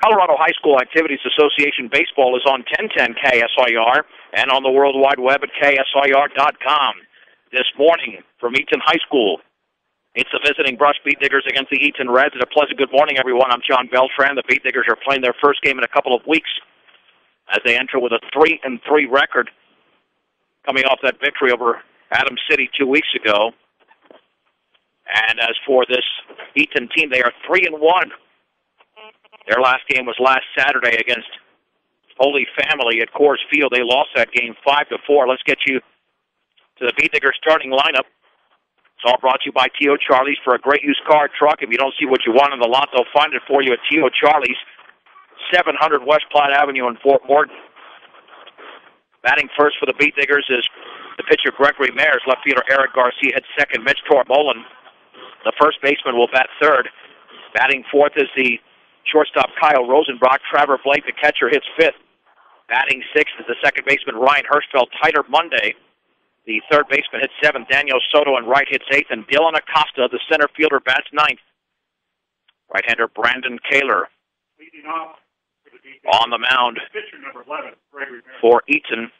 Colorado High School Activities Association Baseball is on 1010 KSIR and on the World Wide Web at KSIR.com. This morning from Eaton High School, it's the visiting Brush Beat Diggers against the Eaton Reds. And a pleasant good morning, everyone. I'm John Beltran. The Beat Diggers are playing their first game in a couple of weeks as they enter with a 3-3 record, coming off that victory over Adams City 2 weeks ago. And as for this Eaton team, they are 3-1. Their last game was last Saturday against Holy Family at Coors Field. They lost that game 5-4. Let's get you to the Beat Digger starting lineup. It's all brought to you by T.O. Charlie's. For a great used car truck, if you don't see what you want on the lot, they'll find it for you at T.O. Charlie's, 700 West Platte Avenue in Fort Morton. Batting first for the Beat Diggers is the pitcher Gregory Mayers. Left fielder Eric Garcia hits second. Mitch Tormolen, the first baseman, will bat third. Batting fourth is the shortstop Kyle Rosenbrock. Trevor Blake, the catcher, hits fifth. Batting sixth is the second baseman Ryan Hirschfeld. Tyler Monday, the third baseman, hits seventh. Daniel Soto on right hits eighth. And Dylan Acosta, the center fielder, bats ninth. Right-hander Brandon Kaler on the mound for Eaton.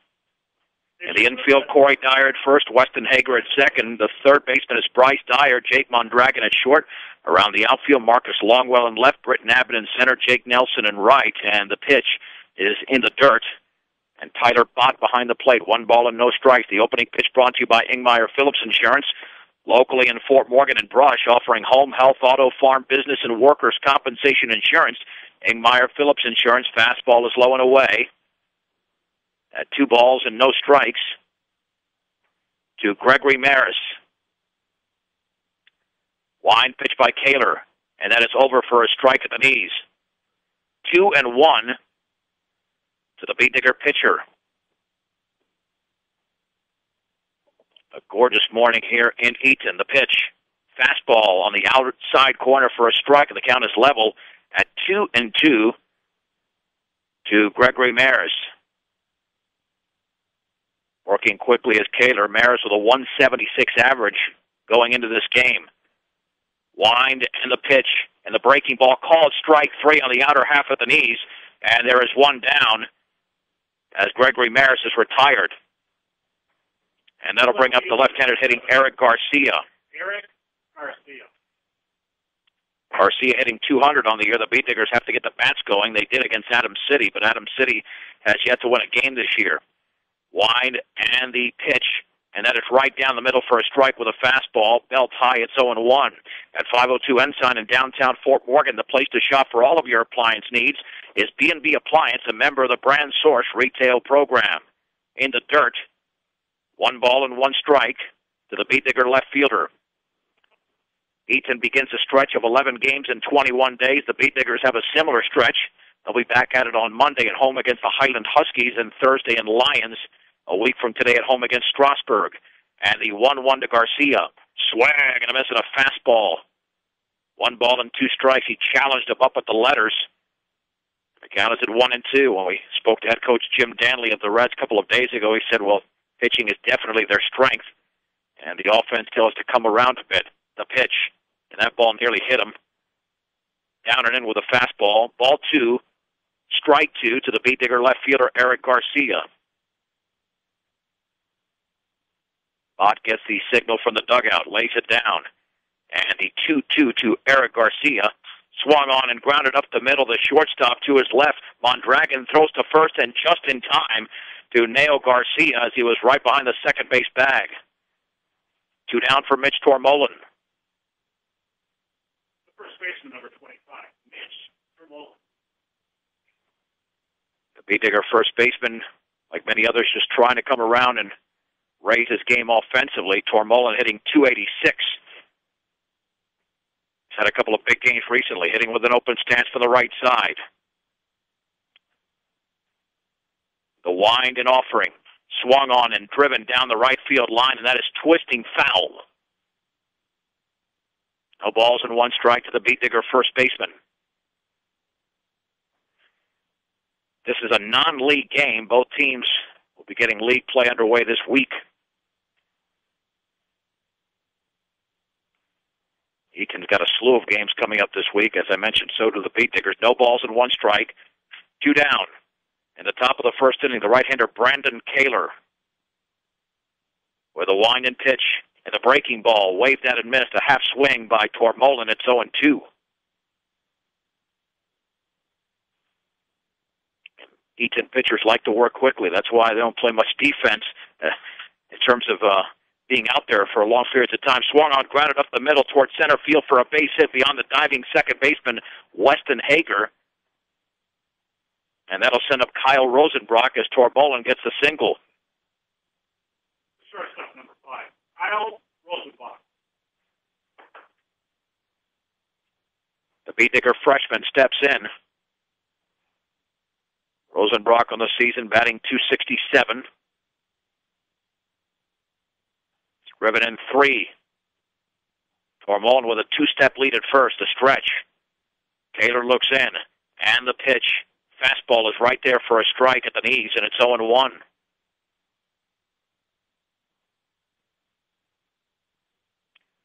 In the infield, Corey Dyer at first, Weston Hager at second. The third baseman is Bryce Dyer, Jake Mondragon at short. Around the outfield, Marcus Longwell in left, Britton Abbott in center, Jake Nelson in right. And the pitch is in the dirt. And Tyler Bott behind the plate. 1 ball and no strikes. The opening pitch brought to you by Ingmeyer Phillips Insurance, locally in Fort Morgan and Brush, offering home, health, auto, farm, business, and workers' compensation insurance. Ingmeyer Phillips Insurance. Fastball is low and away. At 2 balls and no strikes to Gregory Maris. Wind pitch by Kaler, and that is over for a strike at the knees. 2-1 to the Beat Digger pitcher. A gorgeous morning here in Eaton. The pitch, fastball on the outside corner for a strike, and the count is level at 2-2 to Gregory Maris. Working quickly as Kaler. Maris with a 176 average going into this game. Wind and the pitch and the breaking ball called strike 3 on the outer half of the knees. And there is one down as Gregory Maris is retired. And that'll bring up the left-handed hitting Eric Garcia. Garcia hitting 200 on the year. The Beat Diggers have to get the bats going. They did against Adams City, but Adams City has yet to win a game this year. Wide and the pitch, and that is right down the middle for a strike with a fastball. Belt high, it's 0-1. At 502 Ensign in downtown Fort Morgan, the place to shop for all of your appliance needs is B&B Appliance, a member of the Brand Source retail program. In the dirt, 1 ball and 1 strike to the Beat Digger left fielder. Eaton begins a stretch of 11 games in 21 days. The Beat Diggers have a similar stretch. They'll be back at it on Monday at home against the Highland Huskies and Thursday in Lions. A week from today at home against Strasburg. And the 1-1 to Garcia. Swag and a miss at a fastball. 1 ball and 2 strikes. He challenged him up at the letters. The count is at 1-2. When we spoke to head coach Jim Danley of the Reds a couple of days ago, he said, well, pitching is definitely their strength. And the offense still has to come around a bit. The pitch. And that ball nearly hit him. Down and in with a fastball. Ball 2. Strike 2 to the Beat Digger left fielder Eric Garcia. Bott gets the signal from the dugout, lays it down. And the 2-2 to Eric Garcia. Swung on and grounded up the middle. The shortstop to his left. Mondragon throws to first and just in time to nail Garcia as he was right behind the second base bag. 2 down for Mitch Tormolen. The first baseman, number 25, Mitch Tormolen. The Beat Digger first baseman, like many others, just trying to come around and raise his game offensively. Tormolen hitting .286. He's had a couple of big games recently, hitting with an open stance from the right side. The wind and offering. Swung on and driven down the right field line, and that is twisting foul. No balls and 1 strike to the Beat Digger first baseman. This is a non-league game. Both teams will be getting league play underway this week. Eaton's got a slew of games coming up this week. As I mentioned, so do the Beat Diggers. No balls and one strike. 2 down. In the top of the first inning, the right-hander Brandon Kaler with a wind and pitch. And the breaking ball waved at and missed. A half swing by Tormolen. It's 0-2. Eaton pitchers like to work quickly. That's why they don't play much defense in terms of being out there for long periods of time. Swung on, grounded up the middle towards center field for a base hit beyond the diving second baseman, Weston Hager. And that'll send up Kyle Rosenbrock as Tormolen gets the single. Shortstop number 5, Kyle Rosenbach. The Beat Digger freshman steps in. Rosenbrock on the season batting .267. Driven in 3. Tormolen with a 2-step lead at first. The stretch. Taylor looks in. And the pitch. Fastball is right there for a strike at the knees, and it's 0-1.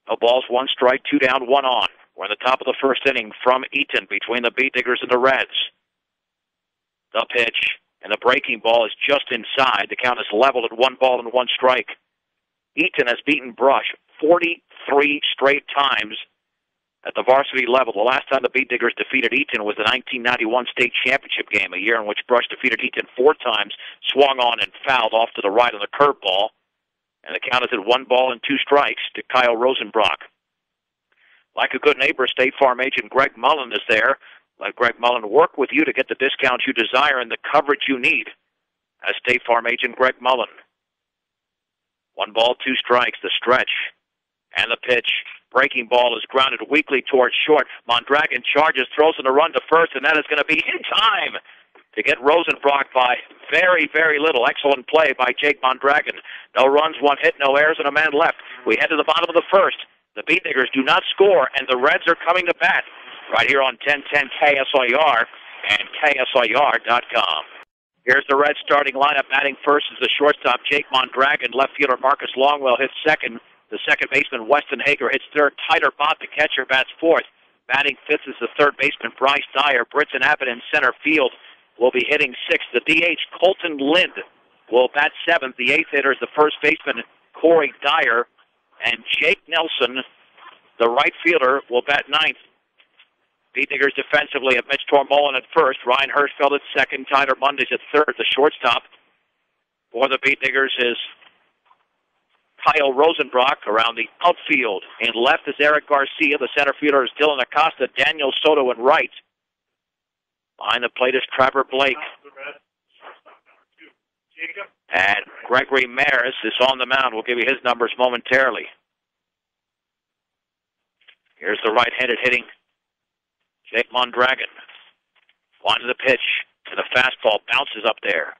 No balls, 1 strike, 2 down, 1 on. We're in the top of the first inning from Eaton between the Beat Diggers and the Reds. The pitch, and the breaking ball is just inside. The count is leveled at 1 ball and 1 strike. Eaton has beaten Brush 43 straight times at the varsity level. The last time the Beat Diggers defeated Eaton was the 1991 state championship game, a year in which Brush defeated Eaton 4 times, swung on and fouled off to the right on the curveball. And the count is at 1 ball and 2 strikes to Kyle Rosenbrock. Like a good neighbor, State Farm agent Greg Mullen is there. Let Greg Mullen work with you to get the discounts you desire and the coverage you need. As State Farm agent Greg Mullen. 1 ball, 2 strikes, the stretch. And the pitch. Breaking ball is grounded weakly towards short. Mondragon charges, throws in a run to first, and that is going to be in time to get Rosenbrock by very, very little. Excellent play by Jake Mondragon. No runs, 1 hit, no errors, and a man left. We head to the bottom of the first. The Beat Diggers do not score, and the Reds are coming to bat right here on 1010 KSIR and KSIR.com. Here's the Reds starting lineup. Batting first is the shortstop, Jake Mondragon. Left fielder Marcus Longwell hits second. The second baseman, Weston Hager, hits third. Tyler Bott, the catcher, bats fourth. Batting fifth is the third baseman, Bryce Dyer. Britton Abbott in center field will be hitting sixth. The DH, Colton Lind, will bat seventh. The eighth hitter is the first baseman, Corey Dyer. And Jake Nelson, the right fielder, will bat ninth. Beat Diggers defensively have Mitch Tormolen at first. Ryan Hirschfeld at second. Tyler Mundy's at third. The shortstop for the Beat Diggers is Kyle Rosenbrock. Around the outfield in left is Eric Garcia. The center fielder is Dylan Acosta. Daniel Soto in right. Behind the plate is Trevor Blake. And Gregory Maris is on the mound. We'll give you his numbers momentarily. Here's the right-handed hitting Jake Mondragon. One to the pitch, and the fastball bounces up there.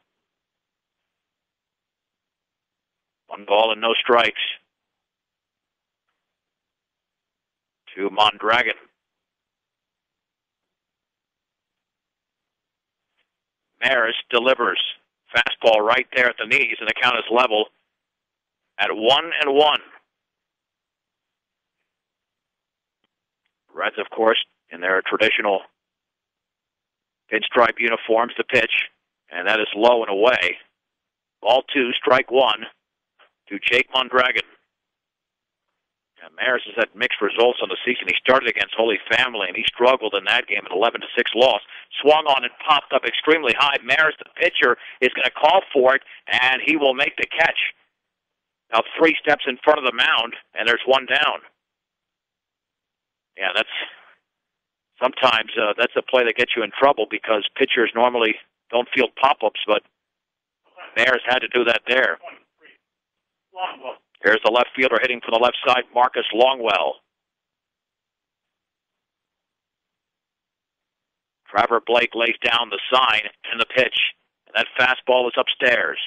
1 ball and no strikes to Mondragon. Maris delivers. Fastball right there at the knees, and the count is level at 1-1. Reds, of course, in their traditional pinstripe uniforms to pitch, and that is low and away. Ball 2, strike 1 to Jake Mondragon. And Maris has had mixed results on the season. He started against Holy Family, and he struggled in that game, an 11-6 loss. Swung on and popped up extremely high. Maris, the pitcher, is going to call for it, and he will make the catch. Now 3 steps in front of the mound, and there's 1 down. Yeah, sometimes that's a play that gets you in trouble because pitchers normally don't field pop-ups, but Maris had to do that there. Here's the left fielder hitting from the left side, Marcus Longwell. Trevor Blake lays down the sign and the pitch, and that fastball is upstairs.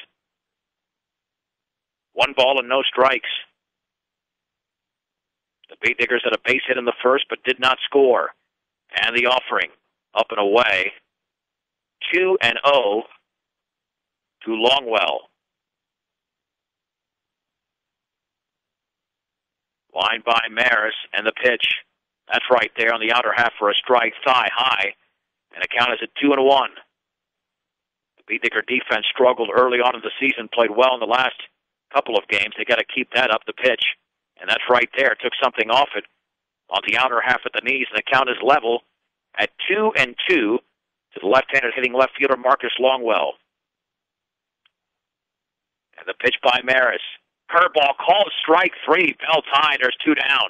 1 ball and no strikes. The Beat Diggers had a base hit in the first, but did not score. And the offering, up and away, 2-0 to Longwell. Line by Maris, and the pitch. That's right there on the outer half for a strike, thigh high, and the count is at 2-1. The Beedicker defense struggled early on in the season, played well in the last couple of games. They got to keep that up the pitch, and that's right there. Took something off it on the outer half at the knees, and the count is level at 2-2 to the left-handed hitting left fielder Marcus Longwell. And the pitch by Maris. Curveball called strike three. Bell tied. There's 2 down.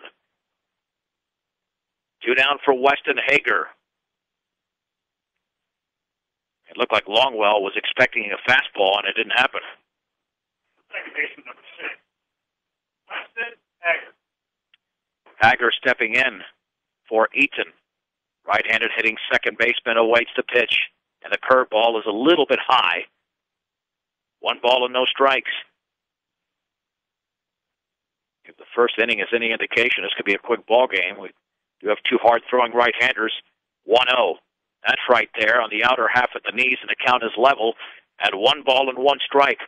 2 down for Weston Hager. It looked like Longwell was expecting a fastball, and it didn't happen. Second baseman, number 6. Weston Hager. Hager stepping in for Eaton. Right-handed hitting second baseman awaits the pitch, and the curveball is a little bit high. 1 ball and no strikes. If the first inning is any indication, this could be a quick ball game. We do have 2 hard-throwing right-handers. 1-0. That's right there on the outer half at the knees, and the count is level at 1 ball and 1 strike.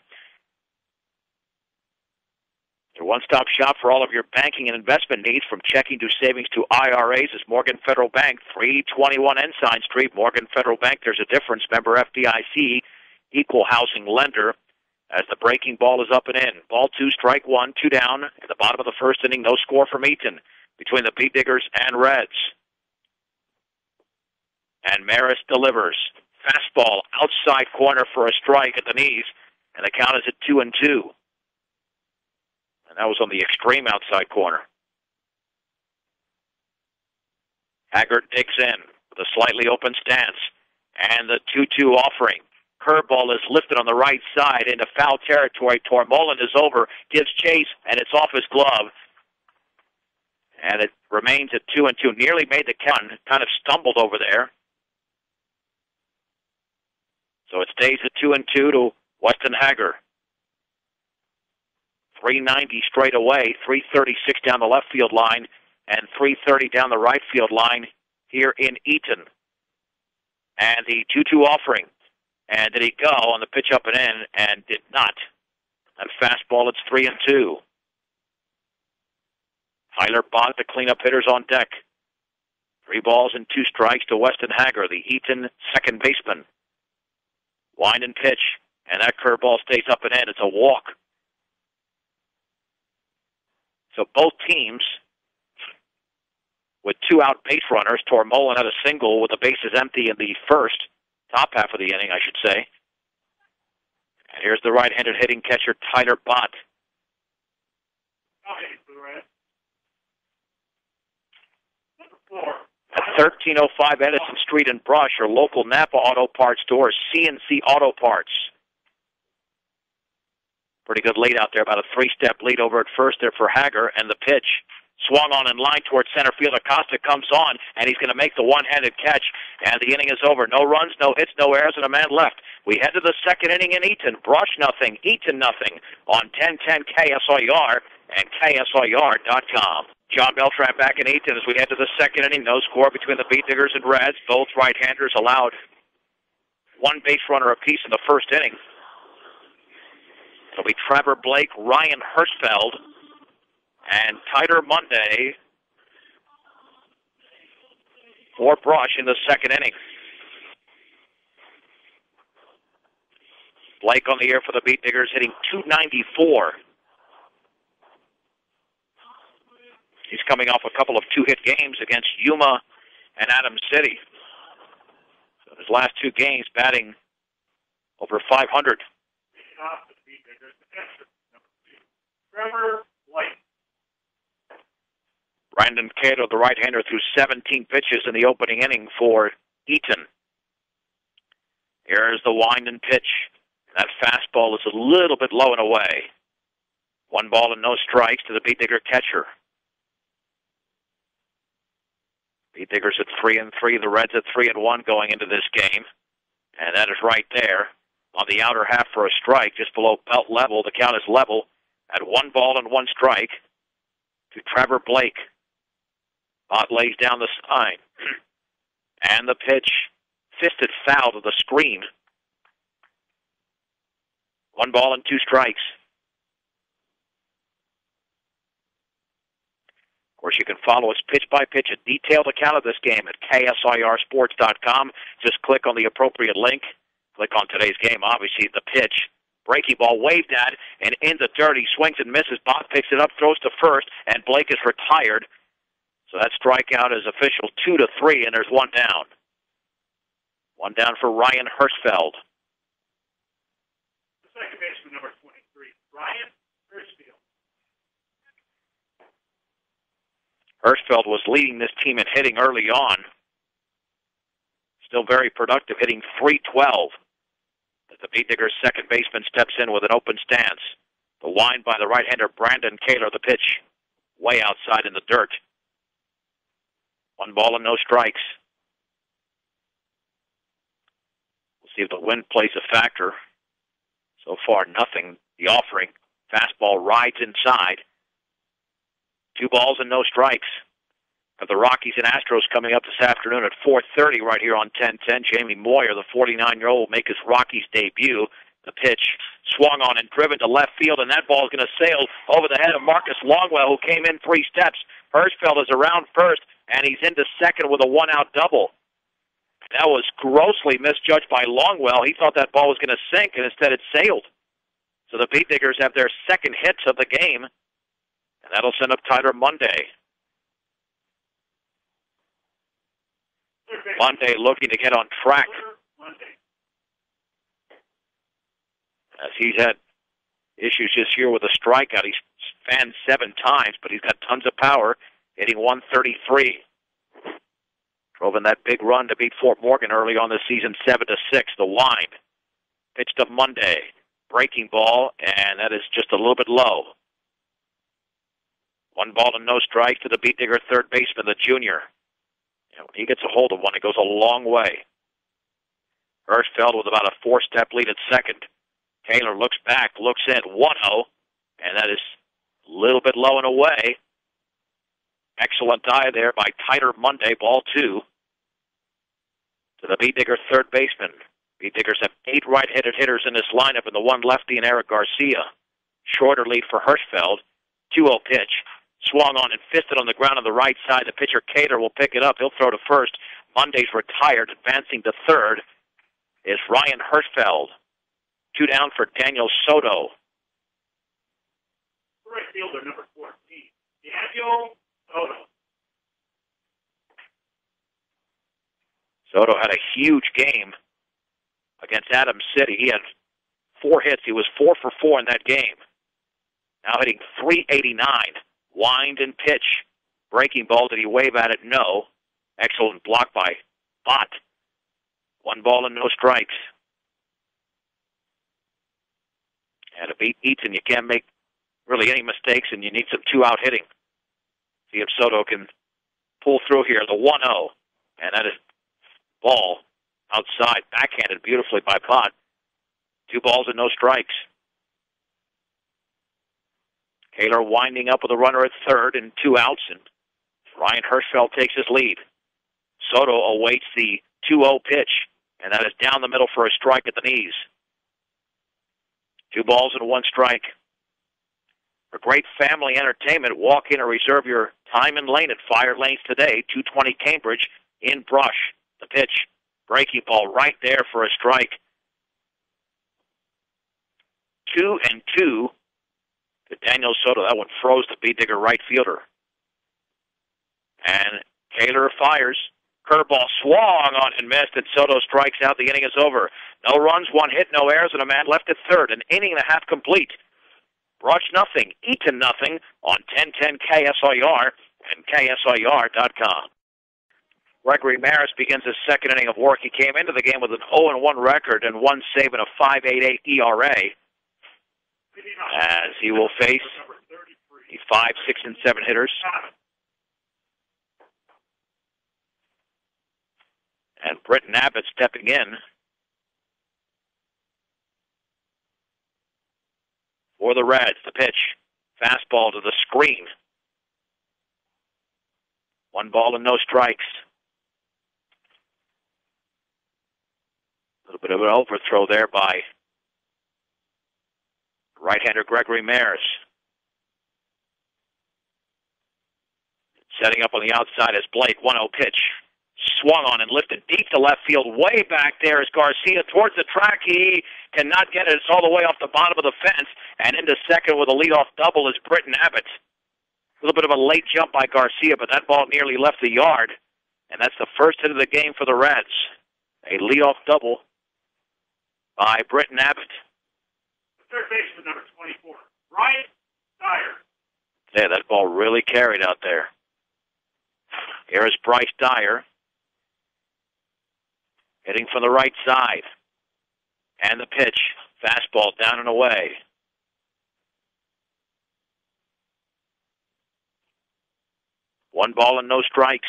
Your one-stop shop for all of your banking and investment needs, from checking to savings to IRAs, is Morgan Federal Bank, 321 Ensign Street. Morgan Federal Bank, there's a difference. Member FDIC, equal housing lender. As the breaking ball is up and in. Ball 2, strike 1, 2 down. At the bottom of the first inning, no score from Eaton between the Beediggers and Reds. And Maris delivers. Fastball outside corner for a strike at the knees, and the count is at 2-2. And that was on the extreme outside corner. Haggard digs in with a slightly open stance, and the 2-2 offering. Curveball is lifted on the right side into foul territory. Tormolen is over, gives chase, and it's off his glove. And it remains at 2-2. Nearly made the count, kind of stumbled over there. So it stays at 2-2 to Weston Hager. 390 straight away, 336 down the left field line, and 330 down the right field line here in Eaton. And the 2-2 offering. And did he go on the pitch up and in? And did not. That fastball, it's 3-2. Tyler Bott, the cleanup hitters on deck. 3 balls and 2 strikes to Weston Hager, the Eaton second baseman. Wind and pitch, and that curveball stays up and in. It's a walk. So both teams with 2 out base runners. Tormolen had a single with the bases empty in the first, top half of the inning, I should say. And here's the right-handed hitting catcher, Tyler Bott. At 1305 Edison Street in Brush, your local Napa Auto Parts store, CNC Auto Parts. Pretty good lead out there, about a 3-step lead over at first there for Hager, and the pitch swung on in line towards center field. Acosta comes on, and he's going to make the one-handed catch, and the inning is over. No runs, no hits, no errors, and a man left. We head to the second inning in Eaton. Brush nothing, Eaton nothing on 1010 KSIR and KSIR.com. John Beltran back in Eaton as we head to the second inning. No score between the Beediggers and Reds. Both right-handers allowed 1 base runner apiece in the first inning. It'll be Trevor Blake, Ryan Hirschfeld, and Tyler Monday for Brush in the second inning. Blake on the air for the Beediggers, hitting .294. He's coming off a couple of 2-hit games against Yuma and Adams City. So his last 2 games batting over .500. Trevor Blake. Brandon Cato, the right-hander, threw 17 pitches in the opening inning for Eaton. Here's the wind and pitch. That fastball is a little bit low and away. 1 ball and no strikes to the Beedigger catcher. Beediggers at 3-3, the Reds at 3-1 going into this game. And that is right there on the outer half for a strike, just below belt level. The count is level at 1 ball and 1 strike to Trevor Blake. Bott lays down the sign. And the pitch, fisted foul to the screen. 1 ball and 2 strikes. course, you can follow us pitch-by-pitch, a detailed account of this game at ksirsports.com. Just click on the appropriate link. Click on today's game, obviously, the pitch. Breaking ball waved at and in the dirt. He swings and misses. Bob picks it up, throws to first, and Blake is retired. So that strikeout is official 2-3, and there's one down. One down for Ryan Hirschfeld. The second baseman, number 23, Ryan Hirschfeld. Hirschfeld was leading this team in hitting early on. Still very productive, hitting .312. The Beat Diggers' second baseman steps in with an open stance. The wind by the right-hander Brandon Kaler, the pitch way outside in the dirt. 1 ball and no strikes. We'll see if the wind plays a factor. So far, nothing. The offering. Fastball rides inside. 2 balls and no strikes. Of the Rockies and Astros coming up this afternoon at 4:30 right here on 1010. Jamie Moyer, the 49-year-old, will make his Rockies debut. The pitch swung on and driven to left field, and that ball is going to sail over the head of Marcus Longwell, who came in 3 steps. Hirschfeld is around first, and he's into second with a 1-out double. That was grossly misjudged by Longwell. He thought that ball was going to sink, and instead it sailed. So the Beat Diggers have their second hits of the game, and that'll send up Tyler Monday. Monday looking to get on track, as he's had issues this year with a strikeout. He's fanned 7 times, but he's got tons of power, hitting .133. Drove in that big run to beat Fort Morgan early on the season, 7-6. The wind pitched to Monday, breaking ball, and that is just a little bit low. 1 ball and no strike to the Beat Digger third baseman, the junior. And when he gets a hold of one, it goes a long way. Hirschfeld with about a 4-step lead at second. Kaler looks back, looks in, 1-0, and that is a little bit low and away. Excellent dive there by Tyler Monday, ball 2. To the Beat Digger third baseman. Beat Diggers have 8 right-handed hitters in this lineup, and the 1 lefty in Eric Garcia. Shorter lead for Hirschfeld. 2-0 pitch. Swung on and fisted on the ground on the right side. The pitcher, Kaler, will pick it up. He'll throw to first. Monday's retired. Advancing to third is Ryan Hirschfeld. 2 down for Daniel Soto. Right fielder, number 14, Daniel Soto. Soto had a huge game against Adams City. He had 4 hits. He was 4 for 4 in that game. Now hitting .389. Wind and pitch. Breaking ball. Did he wave at it? No. Excellent block by Bott. 1 ball and no strikes. And to beat Eaton, you can't make really any mistakes, and you need some 2-out hitting. See if Soto can pull through here. The 1-0. And that is ball outside. Backhanded beautifully by Bott. 2 balls and no strikes. Kaler winding up with a runner at third and 2 outs, and Ryan Hirschfeld takes his lead. Soto awaits the 2-0 pitch, and that is down the middle for a strike at the knees. 2 balls and 1 strike. For great family entertainment, walk in or reserve your time and lane at Fire Lanes today, 220 Cambridge in Brush. The pitch, breaking ball right there for a strike. 2-2. To Daniel Soto. That one froze the Beat Digger right fielder. And Kaler fires. Curveball swung on and missed, and Soto strikes out. The inning is over. No runs, 1 hit, no errors, and a man left at third. An inning and a half complete. Brush nothing, Eaton nothing on 1010 KSIR and KSIR.com. Gregory Maris begins his second inning of work. He came into the game with an 0-1 record and 1 save and a .588 ERA. As he will face the 5, 6, and 7 hitters. And Britton Abbott stepping in for the Reds. The pitch, fastball to the screen. 1 ball and no strikes. A little bit of an overthrow there by right-hander Gregory Maris. Setting up on the outside is Blake. 1-0 pitch. Swung on and lifted deep to left field. Way back there is Garcia towards the track. He cannot get it. It's all the way off the bottom of the fence. And into second with a leadoff double is Britton Abbott. A little bit of a late jump by Garcia, but that ball nearly left the yard. And that's the first hit of the game for the Reds. A leadoff double by Britton Abbott. Third baseman, number 24, Bryce Dyer. Yeah, that ball really carried out there. Here is Bryce Dyer. Hitting from the right side. And the pitch. Fastball down and away. One ball and no strikes.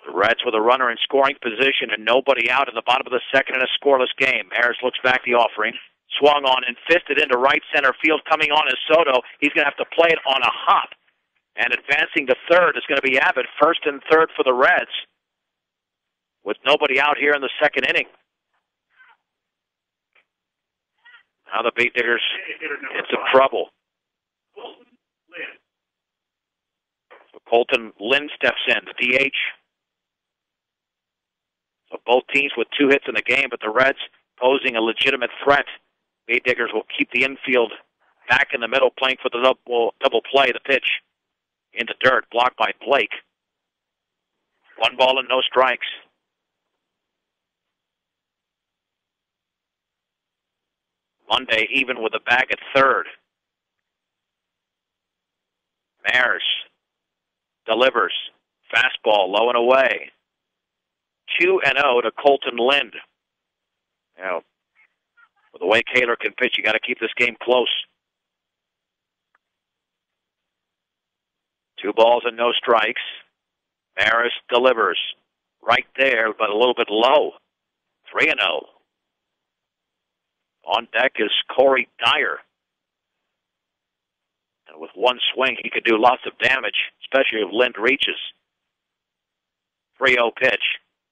The Reds with a runner in scoring position and nobody out in the bottom of the second in a scoreless game. Harris looks back the offering. Swung on and fisted into right center field. Coming on is Soto. He's going to have to play it on a hop. And advancing to third is going to be Abbott. First and third for the Reds. With nobody out here in the second inning. Now the Beat Diggers in some trouble. So Colton Lynn steps in, the DH. So both teams with 2 hits in the game, but the Reds posing a legitimate threat. Beat Diggers will keep the infield back in the middle, playing for the double play. The pitch into dirt, blocked by Blake. 1 ball and no strikes. Monday even with a bag at third. Mares delivers. Fastball low and away. 2-0 to Colton Lind. Now, with the way Kaler can pitch, you got to keep this game close. 2 balls and no strikes. Maris delivers. Right there, but a little bit low. 3-0. On deck is Corey Dyer. And with one swing, he could do lots of damage, especially if Lind reaches. 3-0 pitch.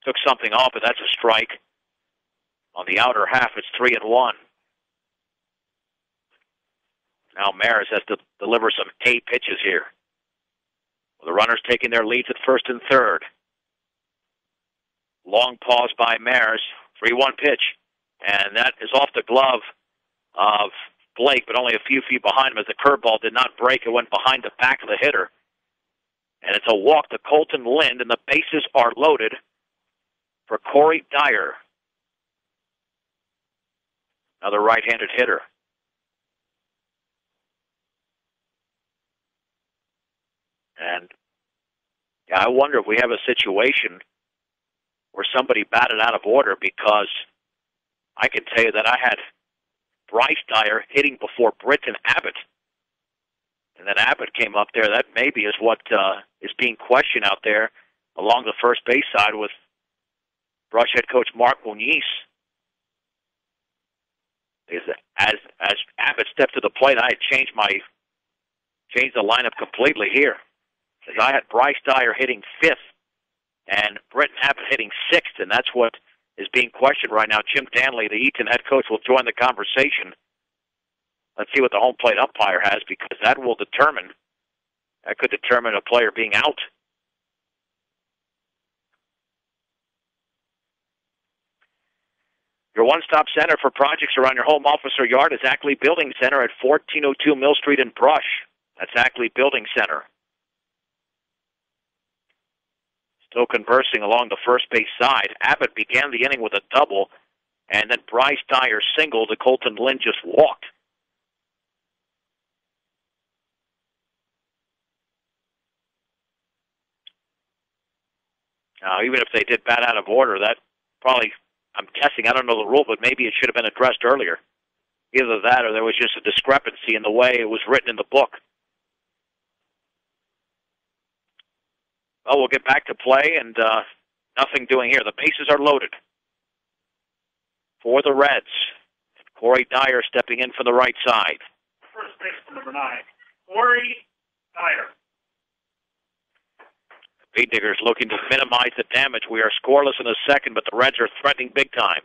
Took something off, but that's a strike. On the outer half, it's 3-1. Now Maris has to deliver some A pitches here. Well, the runners taking their leads at first and third. Long pause by Maris. 3-1 pitch. And that is off the glove of Blake, but only a few feet behind him as the curveball did not break. It went behind the back of the hitter. And it's a walk to Colton Lind, and the bases are loaded for Corey Dyer. Another right-handed hitter. And yeah, I wonder if we have a situation where somebody batted out of order, because I can tell you that I had Bryce Dyer hitting before Britton Abbott. And then Abbott came up there. That maybe is what is being questioned out there along the first base side with Brush head coach Mark Muniz. As Abbott stepped to the plate, I had changed the lineup completely here. As I had Bryce Dyer hitting 5th and Britton Abbott hitting 6th, and that's what is being questioned right now. Jim Danley, the Eaton head coach, will join the conversation. Let's see what the home plate umpire has, because that could determine a player being out. Your one-stop center for projects around your home, office, or yard is Ackley Building Center at 1402 Mill Street in Brush. That's Ackley Building Center. Still conversing along the first base side. Abbott began the inning with a double, and then Bryce Dyer singled. The Colton Lind just walked. Now, even if they did bat out of order, that probably, I'm guessing, I don't know the rule, but maybe it should have been addressed earlier. Either that or there was just a discrepancy in the way it was written in the book. Well, we'll get back to play, and nothing doing here. The bases are loaded for the Reds. Corey Dyer stepping in from the right side. First baseman, number 9, Corey Dyer. Beat Diggers looking to minimize the damage. We are scoreless in the second, but the Reds are threatening big time.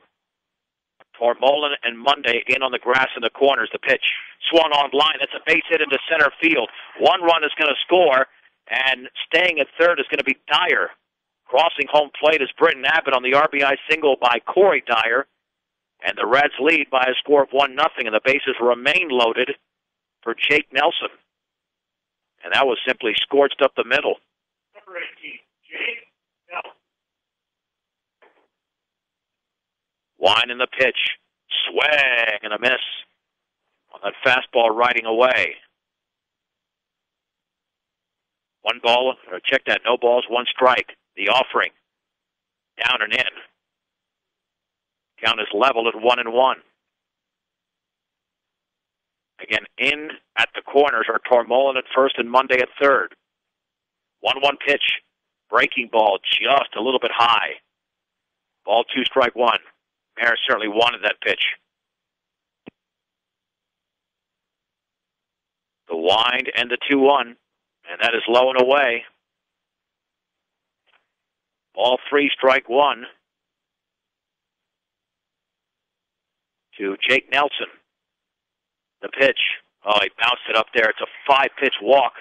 Tormolen and Monday in on the grass in the corners. The pitch swung on line. That's a base hit into center field. One run is going to score, and staying at third is going to be Dyer. Crossing home plate is Britton Abbott on the RBI single by Corey Dyer. And the Reds lead by a score of 1-0, and the bases remain loaded for Jake Nelson. And that was simply scorched up the middle. Number 18, Jake Nelson. Wine in the pitch. Swing and a miss on that fastball riding away. One ball, or check that, no balls, one strike. The offering. Down and in. Count is level at 1-1. Again, in at the corners are Tormolen at first and Monday at third. 1-1 pitch. Breaking ball just a little bit high. Ball 2, strike 1. Maris certainly wanted that pitch. The wind and the 2-1, and that is low and away. Ball 3, strike 1 to Jake Nelson. The pitch. Oh, he bounced it up there. It's a 5-pitch walk.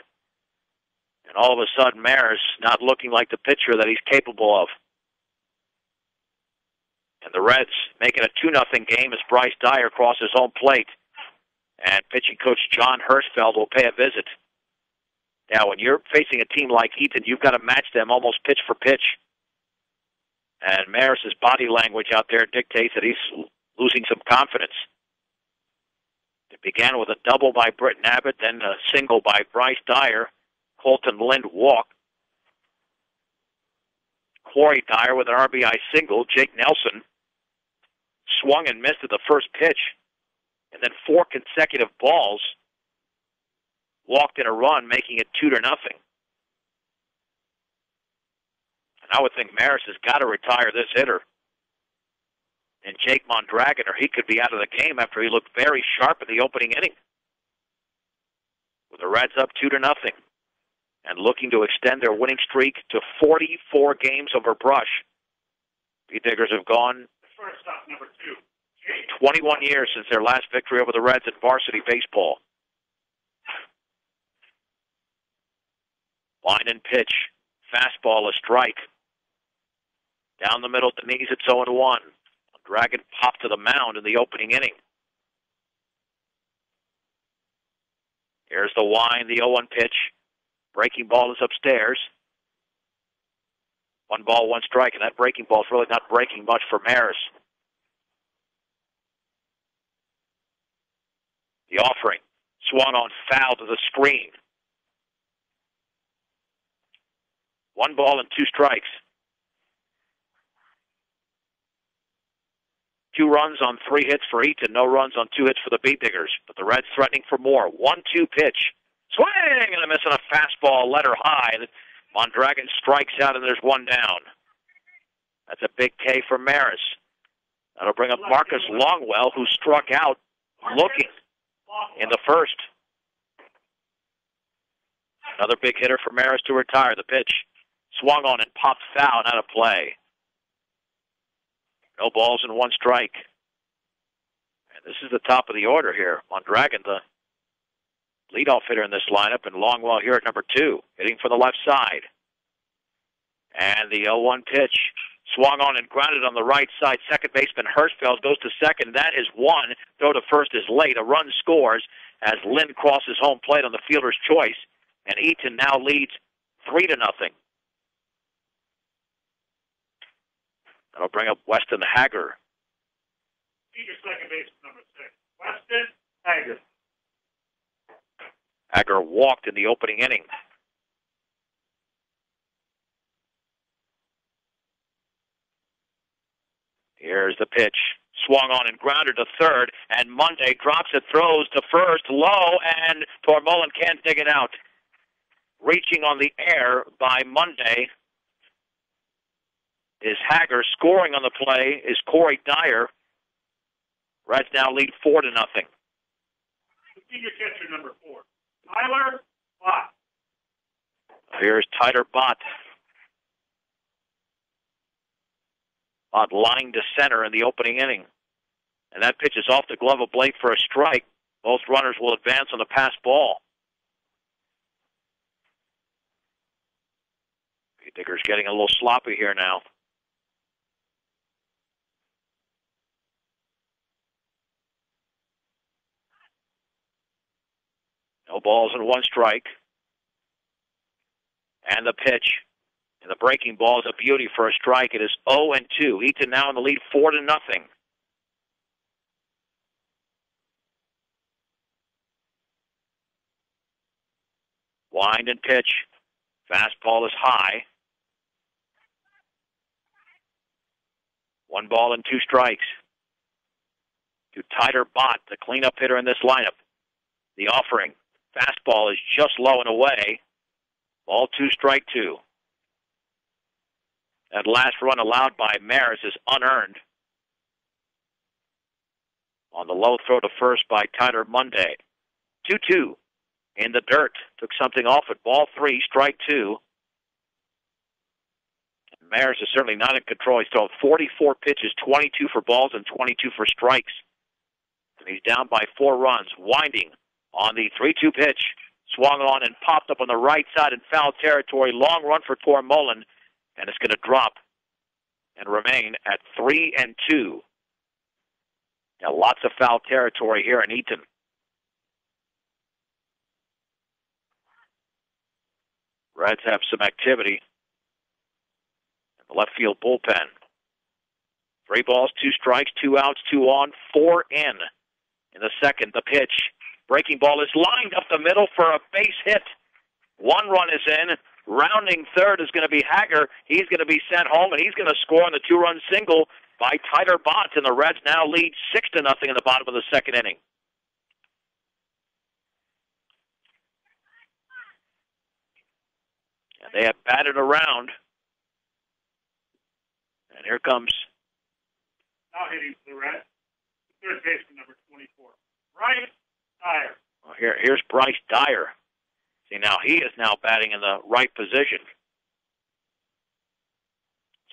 And all of a sudden, Maris not looking like the pitcher that he's capable of. And the Reds making a 2-0 game as Bryce Dyer crosses home plate. And pitching coach John Hirschfeld will pay a visit. Now, when you're facing a team like Eaton, you've got to match them almost pitch for pitch. And Maris's body language out there dictates that he's losing some confidence. It began with a double by Britton Abbott, then a single by Bryce Dyer. Colton Lind walked. Corey Dyer with an RBI single. Jake Nelson swung and missed at the first pitch. And then 4 consecutive balls walked in a run, making it 2-0. And I would think Maris has got to retire this hitter. And Jake Mondragon, or he could be out of the game after he looked very sharp in the opening inning. With the Reds up 2-0 and looking to extend their winning streak to 44 games over Brush. The Diggers have gone Shortstop number 2, 21 years since their last victory over the Reds in varsity baseball. Line and pitch. Fastball, a strike. Down the middle at the knees, it's 0-1. Dragon popped to the mound in the opening inning. Here's the wind, the 0-1 pitch. Breaking ball is upstairs. 1 ball, 1 strike, and that breaking ball is really not breaking much for Maris. The offering swung on foul to the screen. 1 ball and 2 strikes. 2 runs on 3 hits for Eaton, no runs on 2 hits for the Bee Diggers. But the Reds threatening for more. 1-2 pitch. Swing and a miss on a fastball, letter high. Mondragon strikes out and there's 1 down. That's a big K for Maris. That'll bring up Marcus Longwell, who struck out looking in the first. Another big hitter for Maris to retire. The pitch swung on and popped foul, out of play. No balls and 1 strike. And this is the top of the order here. Mondragon, the leadoff hitter in this lineup, and Longwell here at number 2, hitting for the left side. And the 0-1 pitch swung on and grounded on the right side. Second baseman Hirschfeld goes to second. That is 1. Throw to first is late. A run scores as Lind crosses home plate on the fielder's choice. And Eaton now leads 3-0. That'll bring up Weston Hager. senior second baseman number 6, Weston Hager. Hager walked in the opening inning. Here's the pitch. Swung on and grounded to third, and Monday drops it, throws to first, low, and Tormolen can't dig it out. Reaching on the air by Monday is Hager. Scoring on the play is Corey Dyer. Reds now lead 4-0. Senior catcher number 4, Tyler Bott. Here's Tyler Bott. Bott lined to center in the opening inning. And that pitch is off the glove of Blake for a strike. Both runners will advance on the pass ball. Digger's getting a little sloppy here now. No balls and one strike. And the pitch. And the breaking ball is a beauty for a strike. It is 0-2. Eaton now in the lead 4-0. Wind and pitch. Fastball is high. 1 ball and 2 strikes. To Tyler Bott, the cleanup hitter in this lineup. The offering. Fastball is just low and away. Ball 2, strike 2. That last run allowed by Maris is unearned. On the low throw to first by Tyler Monday. 2-2 in the dirt. Took something off it. Ball 3, strike 2. Maris is certainly not in control. He's thrown 44 pitches, 22 for balls and 22 for strikes. And he's down by 4 runs. Winding on the 3-2 pitch. Swung on and popped up on the right side in foul territory. Long run for Tormolin. And it's going to drop and remain at 3-2. Now lots of foul territory here in Eaton. Reds have some activity. The left field bullpen. 3 balls, 2 strikes, 2 outs, 2 on, 4 in. In the second, the pitch. Breaking ball is lined up the middle for a base hit. 1 run is in. Rounding third is going to be Hager. He's going to be sent home, and he's going to score on the 2-run single by Tyler Bott. And the Reds now lead 6-0 in the bottom of the second inning. And they have batted around. And here comes. Now hitting for the Reds, third baseman number 24, Bryce Dyer. Well, here's Bryce Dyer. See, now he is now batting in the right position.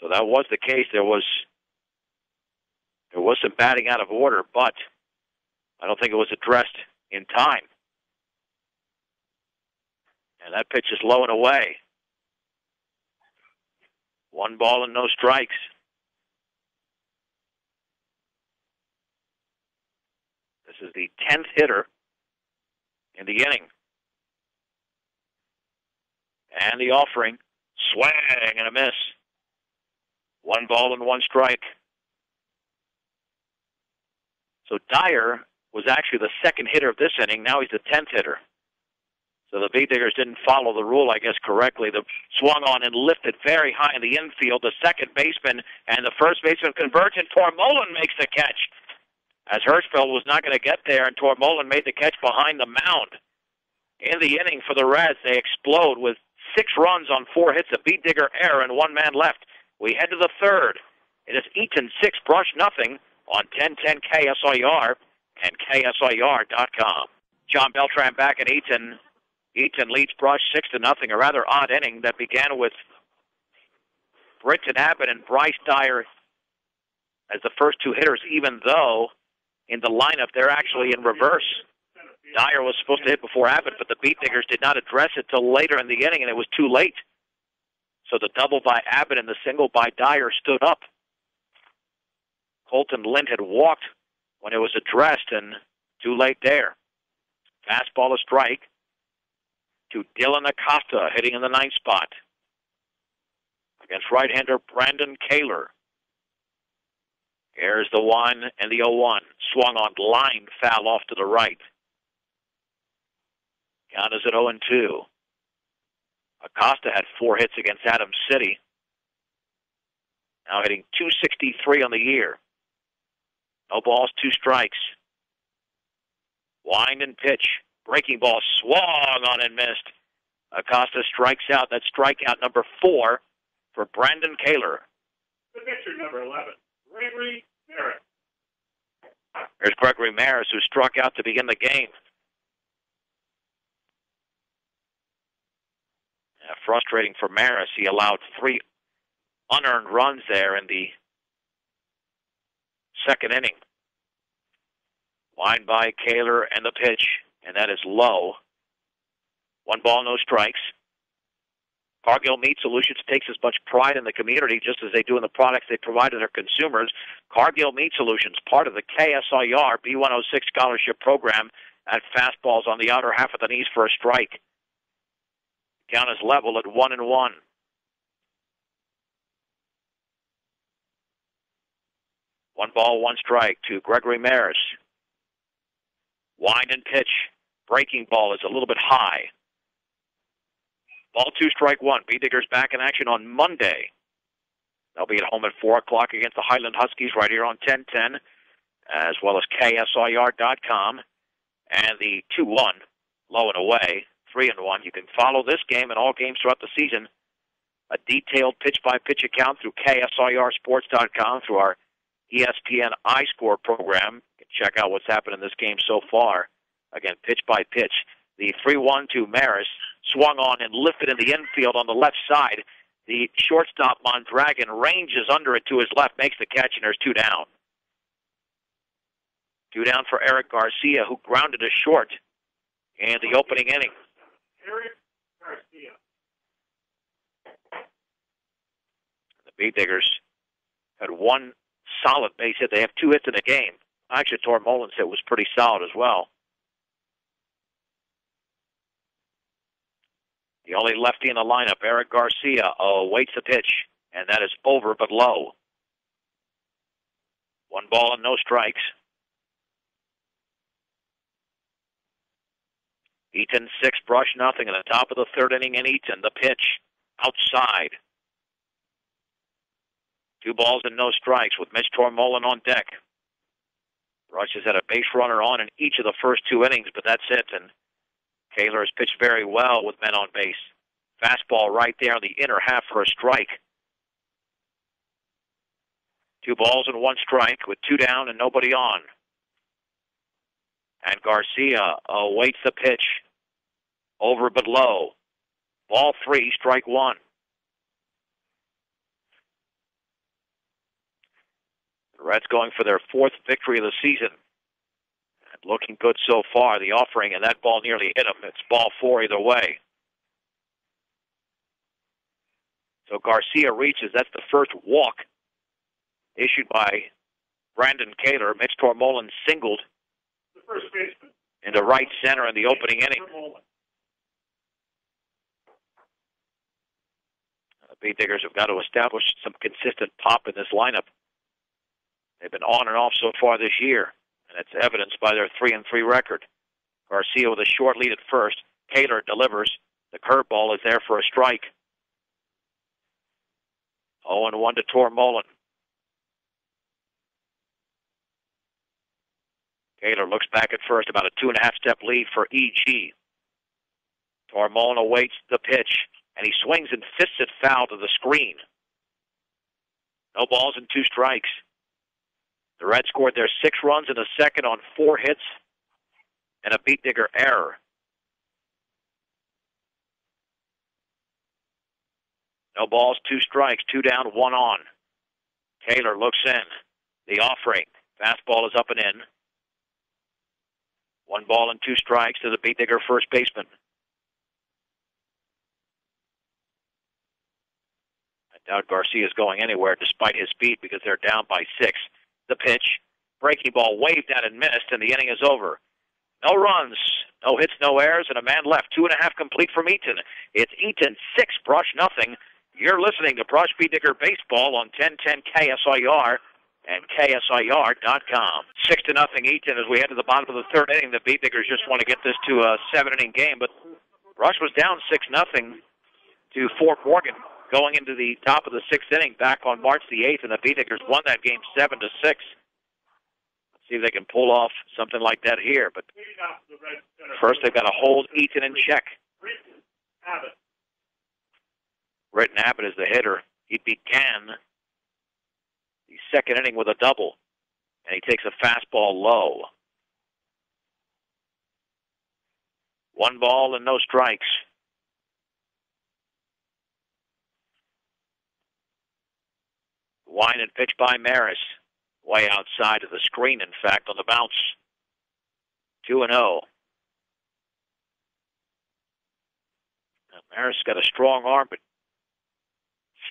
So that was the case. There was some batting out of order, but I don't think it was addressed in time. And that pitch is low and away. 1 ball and no strikes. This is the 10th hitter in the inning. And the offering, swing and a miss. 1 ball and 1 strike. So Dyer was actually the 2nd hitter of this inning. Now he's the 10th hitter. So the Bee Diggers didn't follow the rule, I guess, correctly. The swung on and lifted very high in the infield. The second baseman and the first baseman converge, and Tormolin makes the catch. As Hirschfeld was not going to get there, and Tormolin made the catch behind the mound. In the inning for the Reds, they explode with 6 runs on 4 hits, a Bee Digger error, and 1 man left. We head to the third. It is Eaton 6, Brush nothing on 1010 KSIR and KSIR.com. John Beltran back at Eaton. Eaton leads Brush 6-0, a rather odd inning that began with Britton Abbott and Bryce Dyer as the first 2 hitters, even though in the lineup they're actually in reverse. Dyer was supposed to hit before Abbott, but the Beat Diggers did not address it till later in the inning, and it was too late. So the double by Abbott and the single by Dyer stood up. Colton Lind had walked when it was addressed, and too late there. Fastball a strike to Dylan Acosta, hitting in the 9th spot. Against right-hander Brandon Kaler. Here's the 1 and the 0-1. Swung on, line foul off to the right. Count is at 0-2. Acosta had 4 hits against Adams City. Now hitting .263 on the year. No balls, 2 strikes. Wind and pitch. Breaking ball swung on and missed. Acosta strikes out. That's strikeout number 4 for Brandon Kaler. The pitcher number 11, Gregory Maris. There's Gregory Maris, who struck out to begin the game. Frustrating for Maris. He allowed 3 unearned runs there in the second inning. Line by Kaler and the pitch, and that is low. 1 ball, no strikes. Cargill Meat Solutions takes as much pride in the community just as they do in the products they provide to their consumers. Cargill Meat Solutions, part of the KSIR B106 scholarship program, at fastballs on the outer half of the knees for a strike. Count is level at 1-1. 1 ball, 1 strike to Gregory Maris. Wind and pitch. Breaking ball is a little bit high. Ball 2, strike 1. B-Diggers back in action on Monday. They'll be at home at 4 o'clock against the Highland Huskies right here on 1010, as well as KSIR.com. And the 2-1, low and away, 3-1. You can follow this game and all games throughout the season. A detailed pitch-by-pitch account through KSIRsports.com through our ESPN iScore program. You can check out what's happened in this game so far. Again, pitch-by-pitch. The 3-1 to Maris, swung on and lifted in the infield on the left side. The shortstop, Mondragon, ranges under it to his left, makes the catch, and there's 2 down. 2 down for Eric Garcia, who grounded a short in the opening inning. Eric Garcia. The B-Diggers had 1 solid base hit. They have 2 hits in the game. Actually, Tormolen's hit was pretty solid as well. The only lefty in the lineup, Eric Garcia, awaits the pitch, and that is over but low. 1 ball and no strikes. Eaton 6, Brush nothing in the top of the 3rd inning in Eaton. The pitch outside. 2 balls and no strikes with Mitch Tormolen on deck. Brush has had a base runner on in each of the first 2 innings, but that's it. And Kaler has pitched very well with men on base. Fastball right there on the inner half for a strike. 2 balls and 1 strike with 2 down and nobody on. And Garcia awaits the pitch. Over but low. Ball 3, strike 1. The Reds going for their 4th victory of the season. And looking good so far. The offering, and that ball nearly hit him. It's ball 4 either way. So Garcia reaches. That's the first walk issued by Brandon Kaler. Mitch Tormolen singled The first baseman. into right center in the opening inning. The B-Diggers have got to establish some consistent pop in this lineup. They've been on and off so far this year, and it's evidenced by their 3-3 record. Garcia with a short lead at first. Kaler delivers. The curveball is there for a strike. 0-1 to Tormolen. Kaler looks back at first, about a 2.5-step lead for E.G. Tormolen awaits the pitch, and he swings and fists it foul to the screen. No balls and 2 strikes. The Reds scored their 6 runs in the second on 4 hits and a B-Digger error. No balls, 2 strikes, 2 down, 1 on. Kaler looks in. The offering. Fastball is up and in. 1 ball and 2 strikes to the B-Digger first baseman. I doubt Garcia is going anywhere despite his speed because they're down by 6. The pitch. Breaking ball waved at and missed, and the inning is over. No runs, no hits, no errors, and a man left. 2.5 complete from Eaton. It's Eaton 6, Brush nothing. You're listening to Brush B-Digger Baseball on 1010 KSIR and KSIR.com. 6-0 Eaton as we head to the bottom of the 3rd inning. The B-Diggers just want to get this to a 7-inning game, but Brush was down 6-0 to Fort Morgan going into the top of the 6th inning back on March the 8th, and the B-Diggers won that game 7-6. Let's see if they can pull off something like that here, but first they've got to hold Eaton in check. Britton Abbott is the hitter. He began the 2nd inning with a double, and he takes a fastball low. 1 ball and no strikes. Wind and pitch by Maris. Way outside of the screen, in fact, on the bounce. 2-0. Maris got a strong arm, but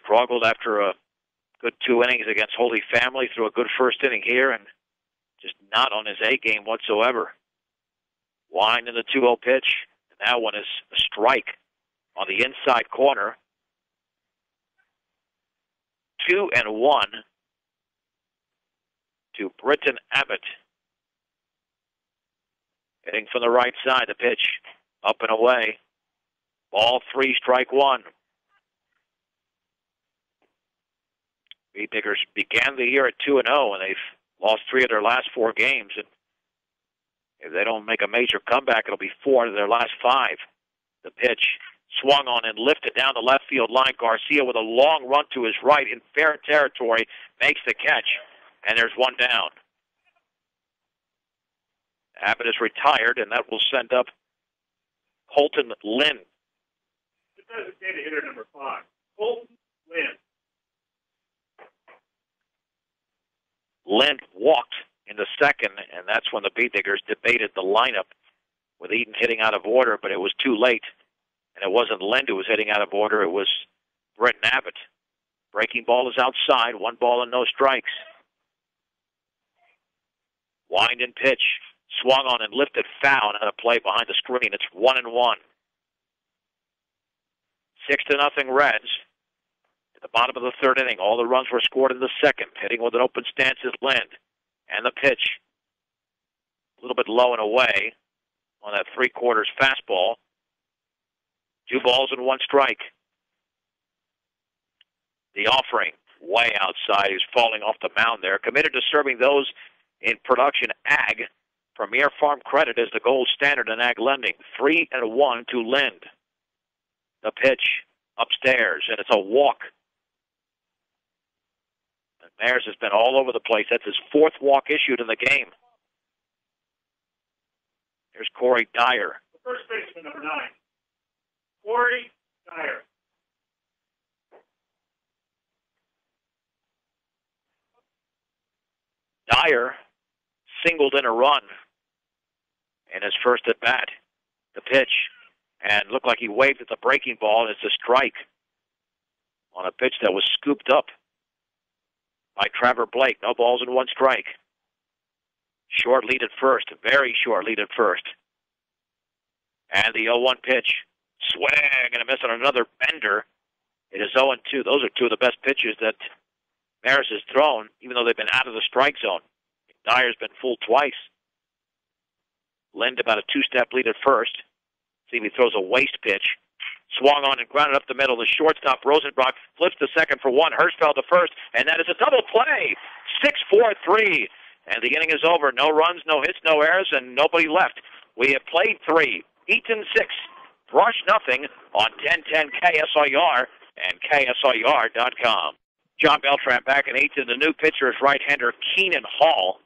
struggled after a good 2 innings against Holy Family, threw a good first inning here, and just not on his A game whatsoever. Wind in the 2-0 pitch, and that one is a strike on the inside corner. 2-1 to Britton Abbott. Hitting from the right side, the pitch up and away. Ball 3, strike 1. Beat Diggers began the year at 2-0, and they've lost 3 of their last 4 games. And if they don't make a major comeback, it'll be 4 of their last 5. The pitch swung on and lifted down the left field line. Garcia with a long run to his right in fair territory makes the catch, and there's 1 down. Abbott is retired, and that will send up Colton Lynn. Designated hitter number 5, Colton Lynn. Lynn walked in the second, and that's when the Beat Diggers debated the lineup with Eaton hitting out of order, but it was too late. And it wasn't Lynn who was hitting out of order, it was Britton Abbott. Breaking ball is outside, 1 ball and no strikes. Wind and pitch, swung on and lifted foul, and had a play behind the screen. It's 1-1. 6-0 Reds. At the bottom of the 3rd inning, all the runs were scored in the 2nd. Hitting with an open stance is Lynn. And the pitch, a little bit low and away on that 3/4 fastball. 2 balls and 1 strike. The offering, way outside. He's falling off the mound there. Committed to serving those in production ag. Premier Farm Credit is the gold standard in ag lending. 3-1 to Lind. The pitch upstairs, and it's a walk. And Maris has been all over the place. That's his 4th walk issued in the game. Here's Corey Dyer. The first baseman, number 9, Corey Dyer. Dyer singled in a run in his first at bat. The pitch, and looked like he waved at the breaking ball, and it's a strike on a pitch that was scooped up by Trevor Blake. No balls and 1 strike. Short lead at first, very short lead at first. And the 0-1 pitch, swing and a miss on another bender. It is 0-2. Those are 2 of the best pitches that Maris has thrown, even though they've been out of the strike zone. Dyer's been fooled twice. Lind about a 2-step lead at first. See if he throws a waste pitch. Swung on and grounded up the middle. The shortstop, Rosenbrock, flips to second for 1. Hirschfeld to first, and that is a double play. 6-4-3. And the inning is over. No runs, no hits, no errors, and nobody left. We have played 3. Eaton 6. Brush nothing on 1010 KSIR and KSIR.com. John Beltran back in Eaton. The new pitcher is right-hander Keenan Hall.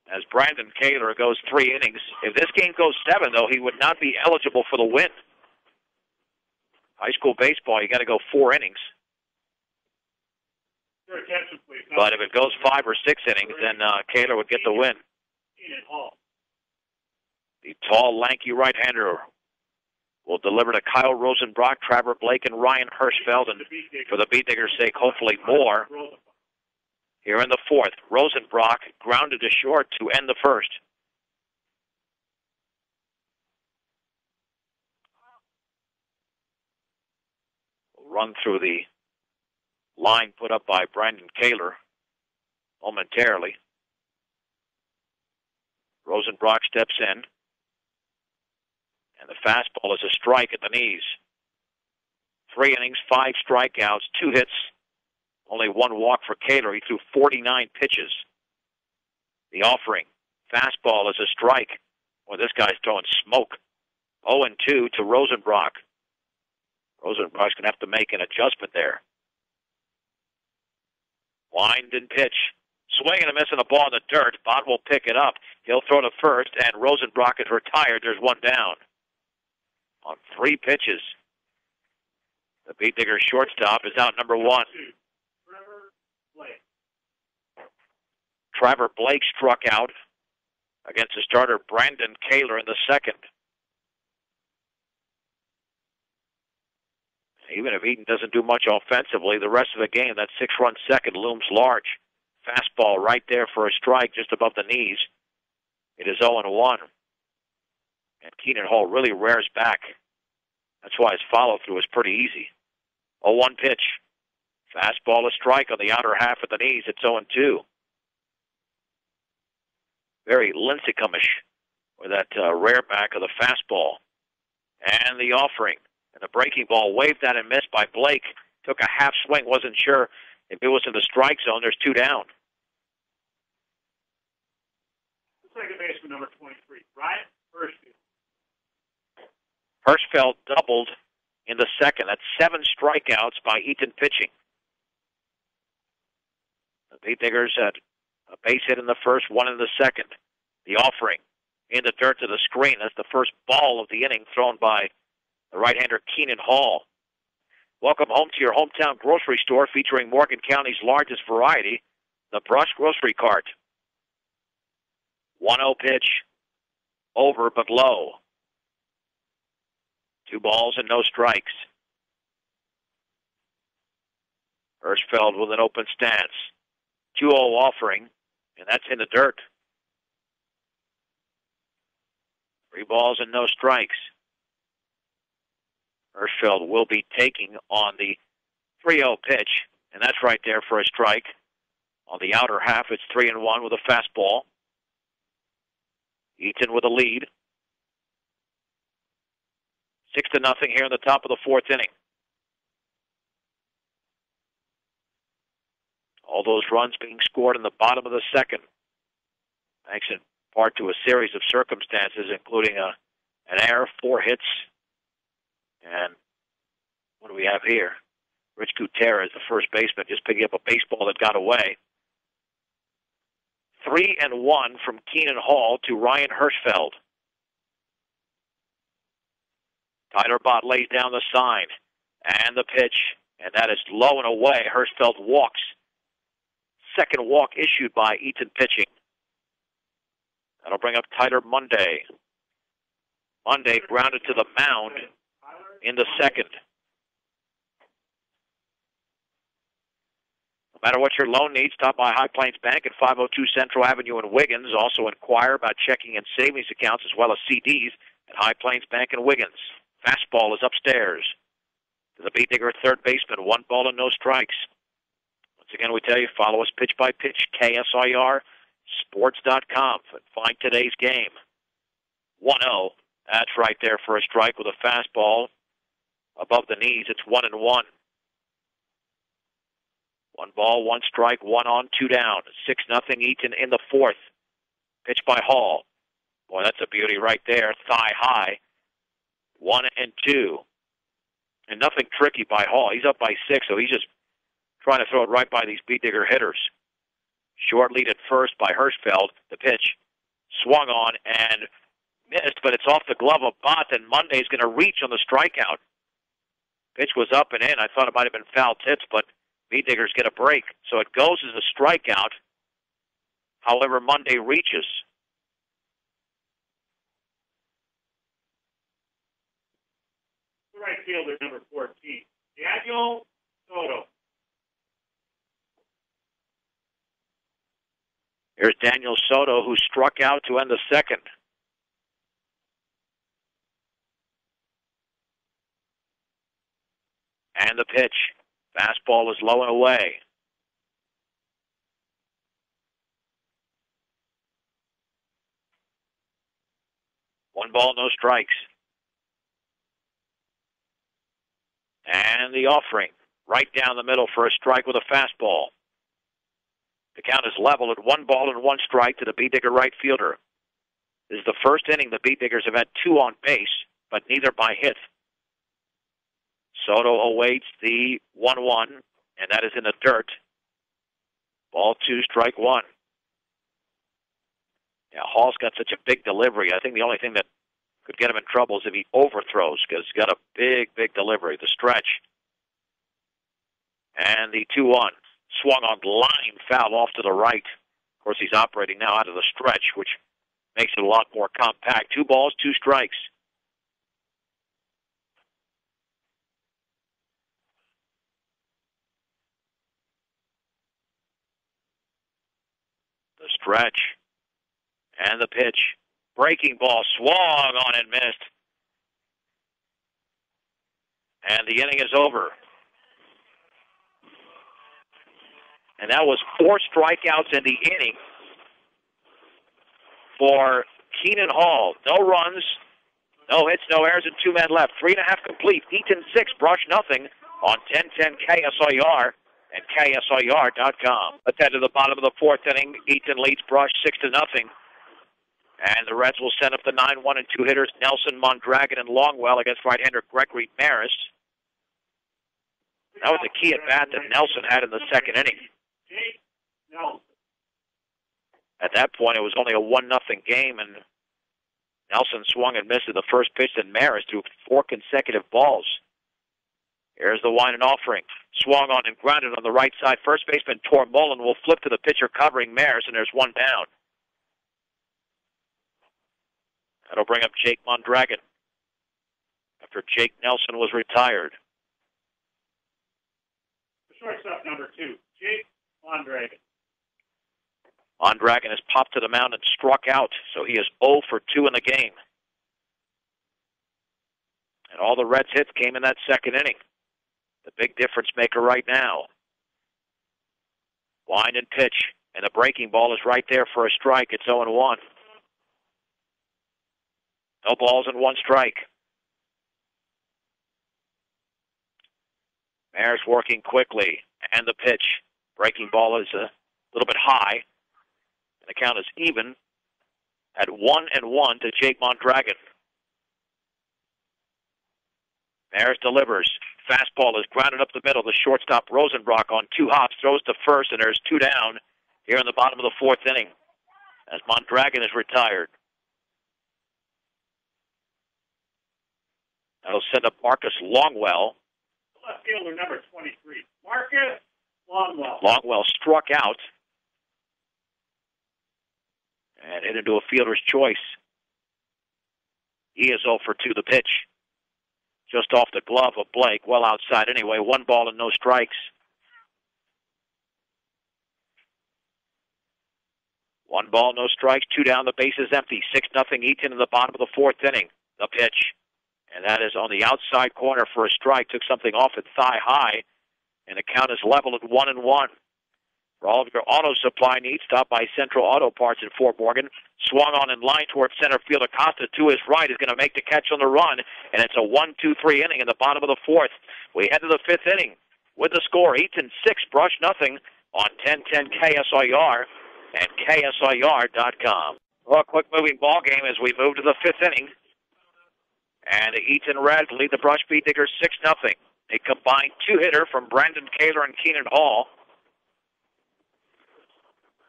As Brandon Kaler goes 3 innings. If this game goes 7, though, he would not be eligible for the win. High school baseball, you got to go 4 innings. But if it goes 5 or 6 innings, then Kaler would get the win. The tall, lanky right-hander will deliver to Kyle Rosenbrock, Trevor Blake, and Ryan Hirschfeld, and for the Beat Diggers' sake, hopefully more. Here in the 4th, Rosenbrock grounded to short to end the first. We'll run through the line put up by Brandon Kaler momentarily. Rosenbrock steps in, and the fastball is a strike at the knees. 3 innings, 5 strikeouts, 2 hits, only 1 walk for Kaler. He threw 49 pitches. The offering, fastball is a strike. Well, this guy's throwing smoke. 0-2 to Rosenbrock. Rosenbrock's going to have to make an adjustment there. Wind and pitch. Swing and a miss on the ball in the dirt. Bott will pick it up. He'll throw to first, and Rosenbrock is retired. There's 1 down on 3 pitches. The Beat Diggers shortstop is out number 1. Trevor Blake struck out against the starter Brandon Kaler in the second. Even if Eaton doesn't do much offensively, the rest of the game, that 6-run second looms large. Fastball right there for a strike just above the knees. It is 0-1. And Keenan Hall really rears back. That's why his follow-through is pretty easy. 0-1 pitch. Fastball a strike on the outer half of the knees. It's 0-2. Very Lincecum-ish with that rear back of the fastball. And the offering. And the breaking ball waved that and missed by Blake. Took a half swing. Wasn't sure if it was in the strike zone. There's 2 down. Second baseman, number 23, Ryan Hirschfeld. Hirschfeld doubled in the second. That's 7 strikeouts by Eaton pitching. The Beat Diggers had a base hit in the first, 1 in the second. The offering in the dirt to the screen. That's the first ball of the inning thrown by the right-hander Keenan Hall. Welcome home to your hometown grocery store featuring Morgan County's largest variety, the Brush Grocery Cart. 1-0 pitch. Over but low. 2 balls and no strikes. Hirschfeld with an open stance. 2-0 offering, and that's in the dirt. 3 balls and no strikes. Hirschfeld will be taking on the 3-0 pitch, and that's right there for a strike. On the outer half, it's 3-1 with a fastball. Eaton with a lead. 6-0 here in the top of the 4th inning. All those runs being scored in the bottom of the second. Thanks in part to a series of circumstances, including an error, 4 hits, and what do we have here? Rich Gutierrez, the first baseman, just picking up a baseball that got away. 3-1 from Keenan Hall to Ryan Hirschfeld. Tyler Bott lays down the sign, and the pitch, and that is low and away. Hirschfeld walks. Second walk issued by Eaton pitching. That'll bring up Tyler Monday. Monday grounded to the mound in the second. No matter what your loan needs, stop by High Plains Bank at 502 Central Avenue in Wiggins. Also inquire about checking and savings accounts as well as CDs at High Plains Bank in Wiggins. Fastball is upstairs. To the Beat Digger, third baseman, 1 ball and no strikes. Once again, we tell you, follow us pitch by pitch, KSIR Sports.com. Find today's game. 1-0. That's right there for a strike with a fastball above the knees. It's 1-1. 1 ball, 1 strike, 1 on, 2 down. 6-0 Eaton in the 4th. Pitch by Hall. Boy, that's a beauty right there. Thigh high. 1-2. And nothing tricky by Hall. He's up by 6, so he's just trying to throw it right by these Beat Digger hitters. Short lead at first by Hirschfeld. The pitch swung on and missed, but it's off the glove of Bott, and Monday's going to reach on the strikeout. Pitch was up and in. I thought it might have been foul tips, but Beat Diggers get a break. So it goes as a strikeout. However, Monday reaches. The right fielder, number 14, Daniel Soto. Here's Daniel Soto, who struck out to end the second. And the pitch. Fastball is low and away. One ball, no strikes. And the offering. Right down the middle for a strike with a fastball. The count is level at 1 ball and 1 strike to the Beat Digger right fielder. This is the first inning the Beat Diggers have had 2 on base, but neither by hit. Soto awaits the 1-1, and that is in the dirt. Ball 2, strike 1. Yeah, Hall's got such a big delivery. I think the only thing that could get him in trouble is if he overthrows, because he's got a big, big delivery. The stretch. And the 2-1. Swung on line, foul off to the right. course, he's operating now out of the stretch, which makes it a lot more compact. 2 balls, 2 strikes. The stretch and the pitch. Breaking ball, swung on and missed. And the inning is over. And that was 4 strikeouts in the inning for Keenan Hall. No runs, no hits, no errors, and 2 men left. 3.5 complete. Eaton 6, Brush nothing on 1010 KSIR and KSIR.com. Let's head to the bottom of the 4th inning. Eaton leads Brush 6-0. And the Reds will send up the 9-1 and 2 hitters, Nelson, Mondragon, and Longwell against right-hander Gregory Maris. That was a key at-bat that Nelson had in the 2nd inning. At that point, it was only a 1-0 game, and Nelson swung and missed at the first pitch, and Maris threw 4 consecutive balls. Here's the wind and offering. Swung on and grounded on the right side. First baseman Tor Mullen will flip to the pitcher covering Maris, and there's 1 down. That'll bring up Jake Mondragon after Jake Nelson was retired. The shortstop number 2, Jake Mondragon. Mondragon has popped to the mound and struck out, so he is 0 for 2 in the game. And all the Reds' hits came in that 2nd inning. The big difference maker right now. Wind and pitch, and the breaking ball is right there for a strike. It's 0-1. No balls and 1 strike. Maris working quickly, and the pitch. Breaking ball is a little bit high. And the count is even at 1-1 to Jake Mondragon. Maris delivers. Fastball is grounded up the middle. The shortstop Rosenbrock on 2 hops throws to first, and there's 2 down here in the bottom of the 4th inning as Mondragon is retired. That'll send up Marcus Longwell. Left fielder number 23, Marcus Longwell. Longwell struck out and hit into a fielder's choice. He is 0 for 2. The pitch just off the glove of Blake, well outside anyway. 1 ball and no strikes. 1 ball, no strikes, 2 down, the base is empty. 6-0 Eaton in the bottom of the 4th inning. The pitch. And that is on the outside corner for a strike. Took something off at thigh high. And the count is level at 1-1. For all of your auto supply needs, stop by Central Auto Parts in Fort Morgan. Swung on in line towards center field. Acosta to his right is going to make the catch on the run. And it's a 1-2-3 inning in the bottom of the 4th. We head to the 5th inning with the score. Eaton 6, Brush nothing on 1010 KSIR and KSIR.com. Well, a quick moving ball game as we move to the 5th inning. And the Eaton Reds lead the Brush Bee Diggers 6-0. A combined 2-hitter from Brandon Kaler and Keenan Hall.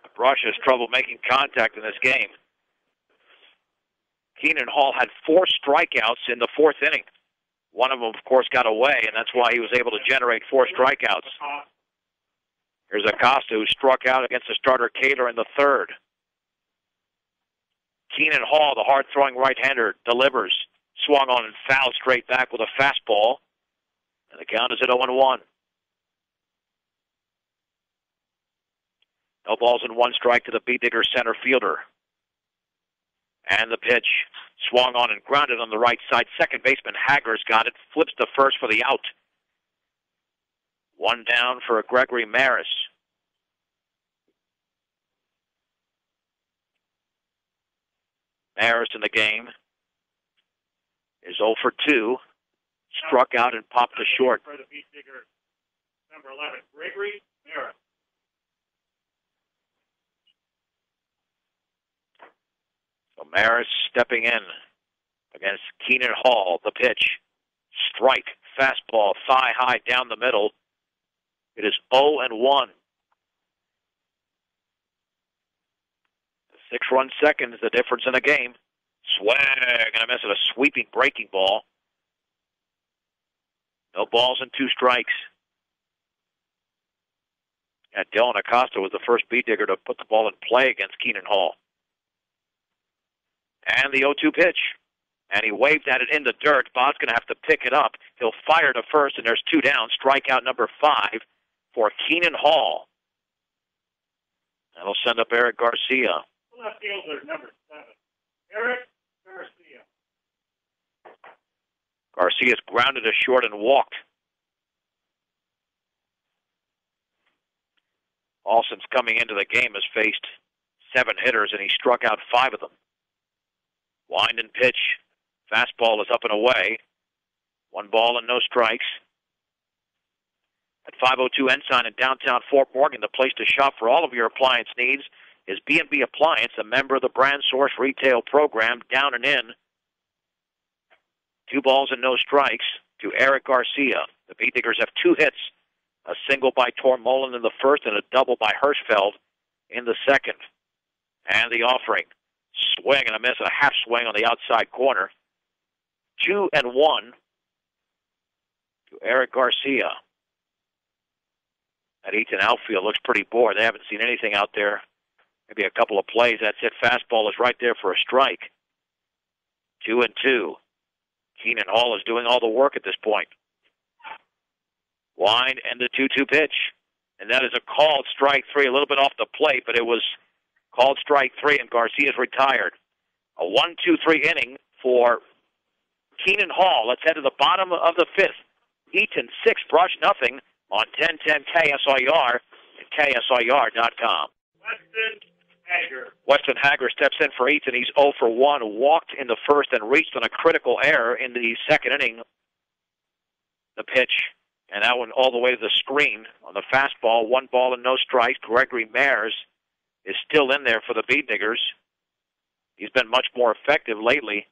The Brush has trouble making contact in this game. Keenan Hall had 4 strikeouts in the 4th inning. One of them, of course, got away, and that's why he was able to generate 4 strikeouts. Here's Acosta, who struck out against the starter Kaler in the 3rd. Keenan Hall, the hard-throwing right-hander, delivers. Swung on and fouled straight back with a fastball. And the count is at 0-1. No balls and 1 strike to the Bee Digger center fielder. And the pitch. Swung on and grounded on the right side. Second baseman Hager's got it. Flips to first for the out. 1 down for Gregory Maris. Maris in the game is 0 for 2. Struck out and popped to short. For the Bee Digger, number 11, Gregory Maris. So Maris stepping in against Keenan Hall. The pitch. Strike. Fastball. Thigh high down the middle. It is 0-1. The 6-run second is the difference in the game. Swing and a miss at a sweeping breaking ball. No balls and 2 strikes. And Dylan Acosta was the first beat digger to put the ball in play against Keenan Hall. And the 0-2 pitch. And he waved at it in the dirt. Bob's going to have to pick it up. He'll fire to first, and there's 2 down. Strikeout number 5 for Keenan Hall. That'll send up Eric Garcia. Left fielder, number 7, Eric Garcia. Garcia's grounded to short and walked. Alston's coming into the game has faced 7 hitters, and he struck out 5 of them. Wind and pitch. Fastball is up and away. 1 ball and no strikes. At 502 Ensign in downtown Fort Morgan, the place to shop for all of your appliance needs is B&B Appliance, a member of the Brand Source Retail Program, down and in. 2 balls and no strikes to Eric Garcia. The Beat Diggers have 2 hits, a single by Tormolen in the first and a double by Hirschfeld in the second. And the offering. Swing and a miss, a half swing on the outside corner. 2-1 to Eric Garcia. That Eaton outfield looks pretty bored. They haven't seen anything out there. Maybe a couple of plays. That's it. Fastball is right there for a strike. 2-2. Keenan Hall is doing all the work at this point. Wind and the 2-2 pitch. And that is a called strike 3, a little bit off the plate, but it was called strike 3, and Garcia's retired. A 1-2-3 inning for Keenan Hall. Let's head to the bottom of the 5th. Eaton 6, Brush nothing on 1010 KSIR and KSIR.com. Weston Hager steps in for Eaton. He's 0 for 1, walked in the first and reached on a critical error in the second inning. The pitch, and that one all the way to the screen on the fastball. 1 ball and no strikes. Gregory Mayers is still in there for the Beat Diggers. He's been much more effective lately,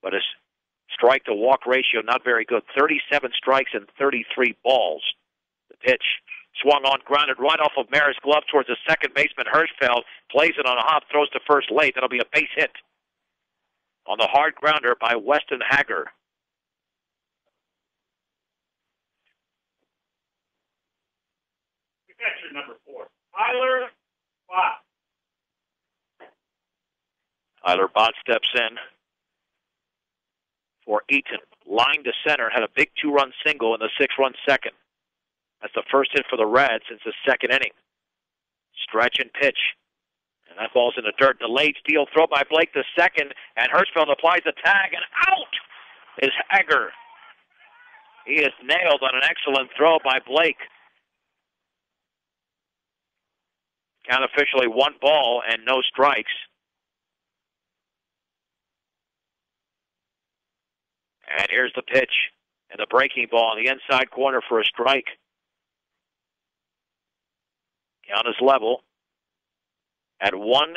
but his strike-to-walk ratio not very good. 37 strikes and 33 balls. The pitch swung on, grounded right off of Mayers' glove towards the second baseman. Hirschfeld plays it on a hop, throws to first late. That'll be a base hit on the hard grounder by Weston Hager. Catcher number 4, Tyler Bott. Tyler Bott steps in for Eaton. Line to center, had a big 2-run single in the 6-run second. That's the first hit for the Reds since the second inning. Stretch and pitch. And that ball's in the dirt. Delayed steal throw by Blake the second, and Hirschfeld applies the tag, and out is Hager. He is nailed on an excellent throw by Blake. Count officially 1 ball and no strikes. And here's the pitch and the breaking ball on the inside corner for a strike. Count is level at 1-1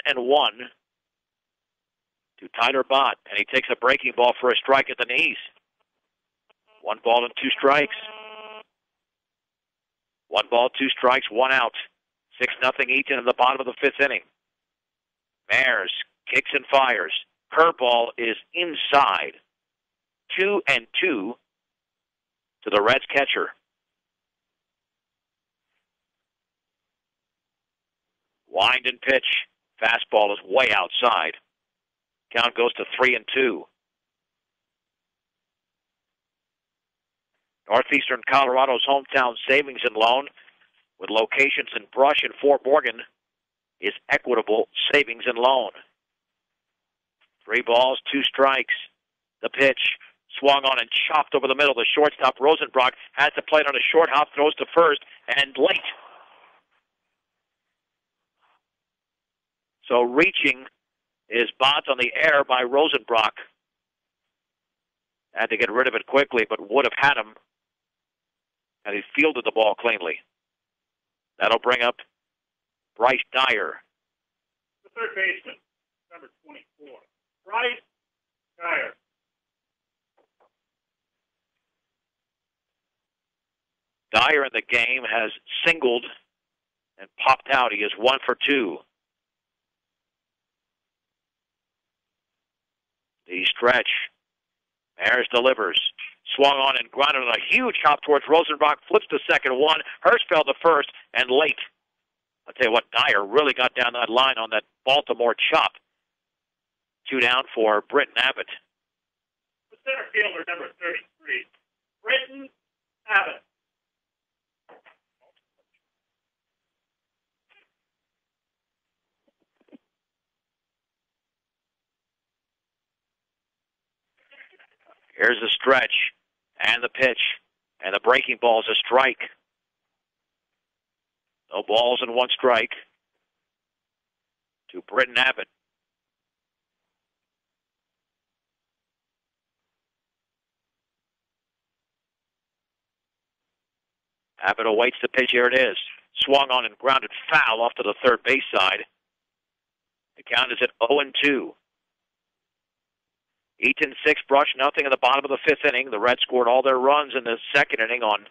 to Tyler Bott, and he takes a breaking ball for a strike at the knees. 1 ball and 2 strikes. 1 ball, 2 strikes, 1 out. 6-0 Eaton in the bottom of the 5th inning. Mayers kicks and fires. Curveball is inside. 2-2 to the Reds catcher. Wind and pitch. Fastball is way outside. Count goes to 3-2. Northeastern Colorado's hometown savings and loan, with locations in Brush and Fort Morgan, is Equitable Savings and Loan. 3 balls, 2 strikes. The pitch swung on and chopped over the middle. The shortstop, Rosenbrock, has to play it on a short hop, throws to first, and late. So reaching is Bott on the air by Rosenbrock. Had to get rid of it quickly, but would have had him had he fielded the ball cleanly. That'll bring up Bryce Dyer. The third baseman, number 24, Bryce Dyer. Dyer in the game has singled and popped out. He is 1 for 2. The stretch. Ayers delivers. Swung on and grounded on a huge hop towards Rosenbach. Flips to second one. Hirschfeld to first, and late. I'll tell you what, Dyer really got down that line on that Baltimore chop. 2 down for Britton Abbott. The center fielder, number 33, Britton Abbott. Here's the stretch, and the pitch, and the breaking ball is a strike. No balls and 1 strike to Britton Abbott. Abbott awaits the pitch. Here it is. Swung on and grounded foul off to the third base side. The count is at 0-2. Eaton 6, Brush nothing in the bottom of the 5th inning. The Reds scored all their runs in the 2nd inning on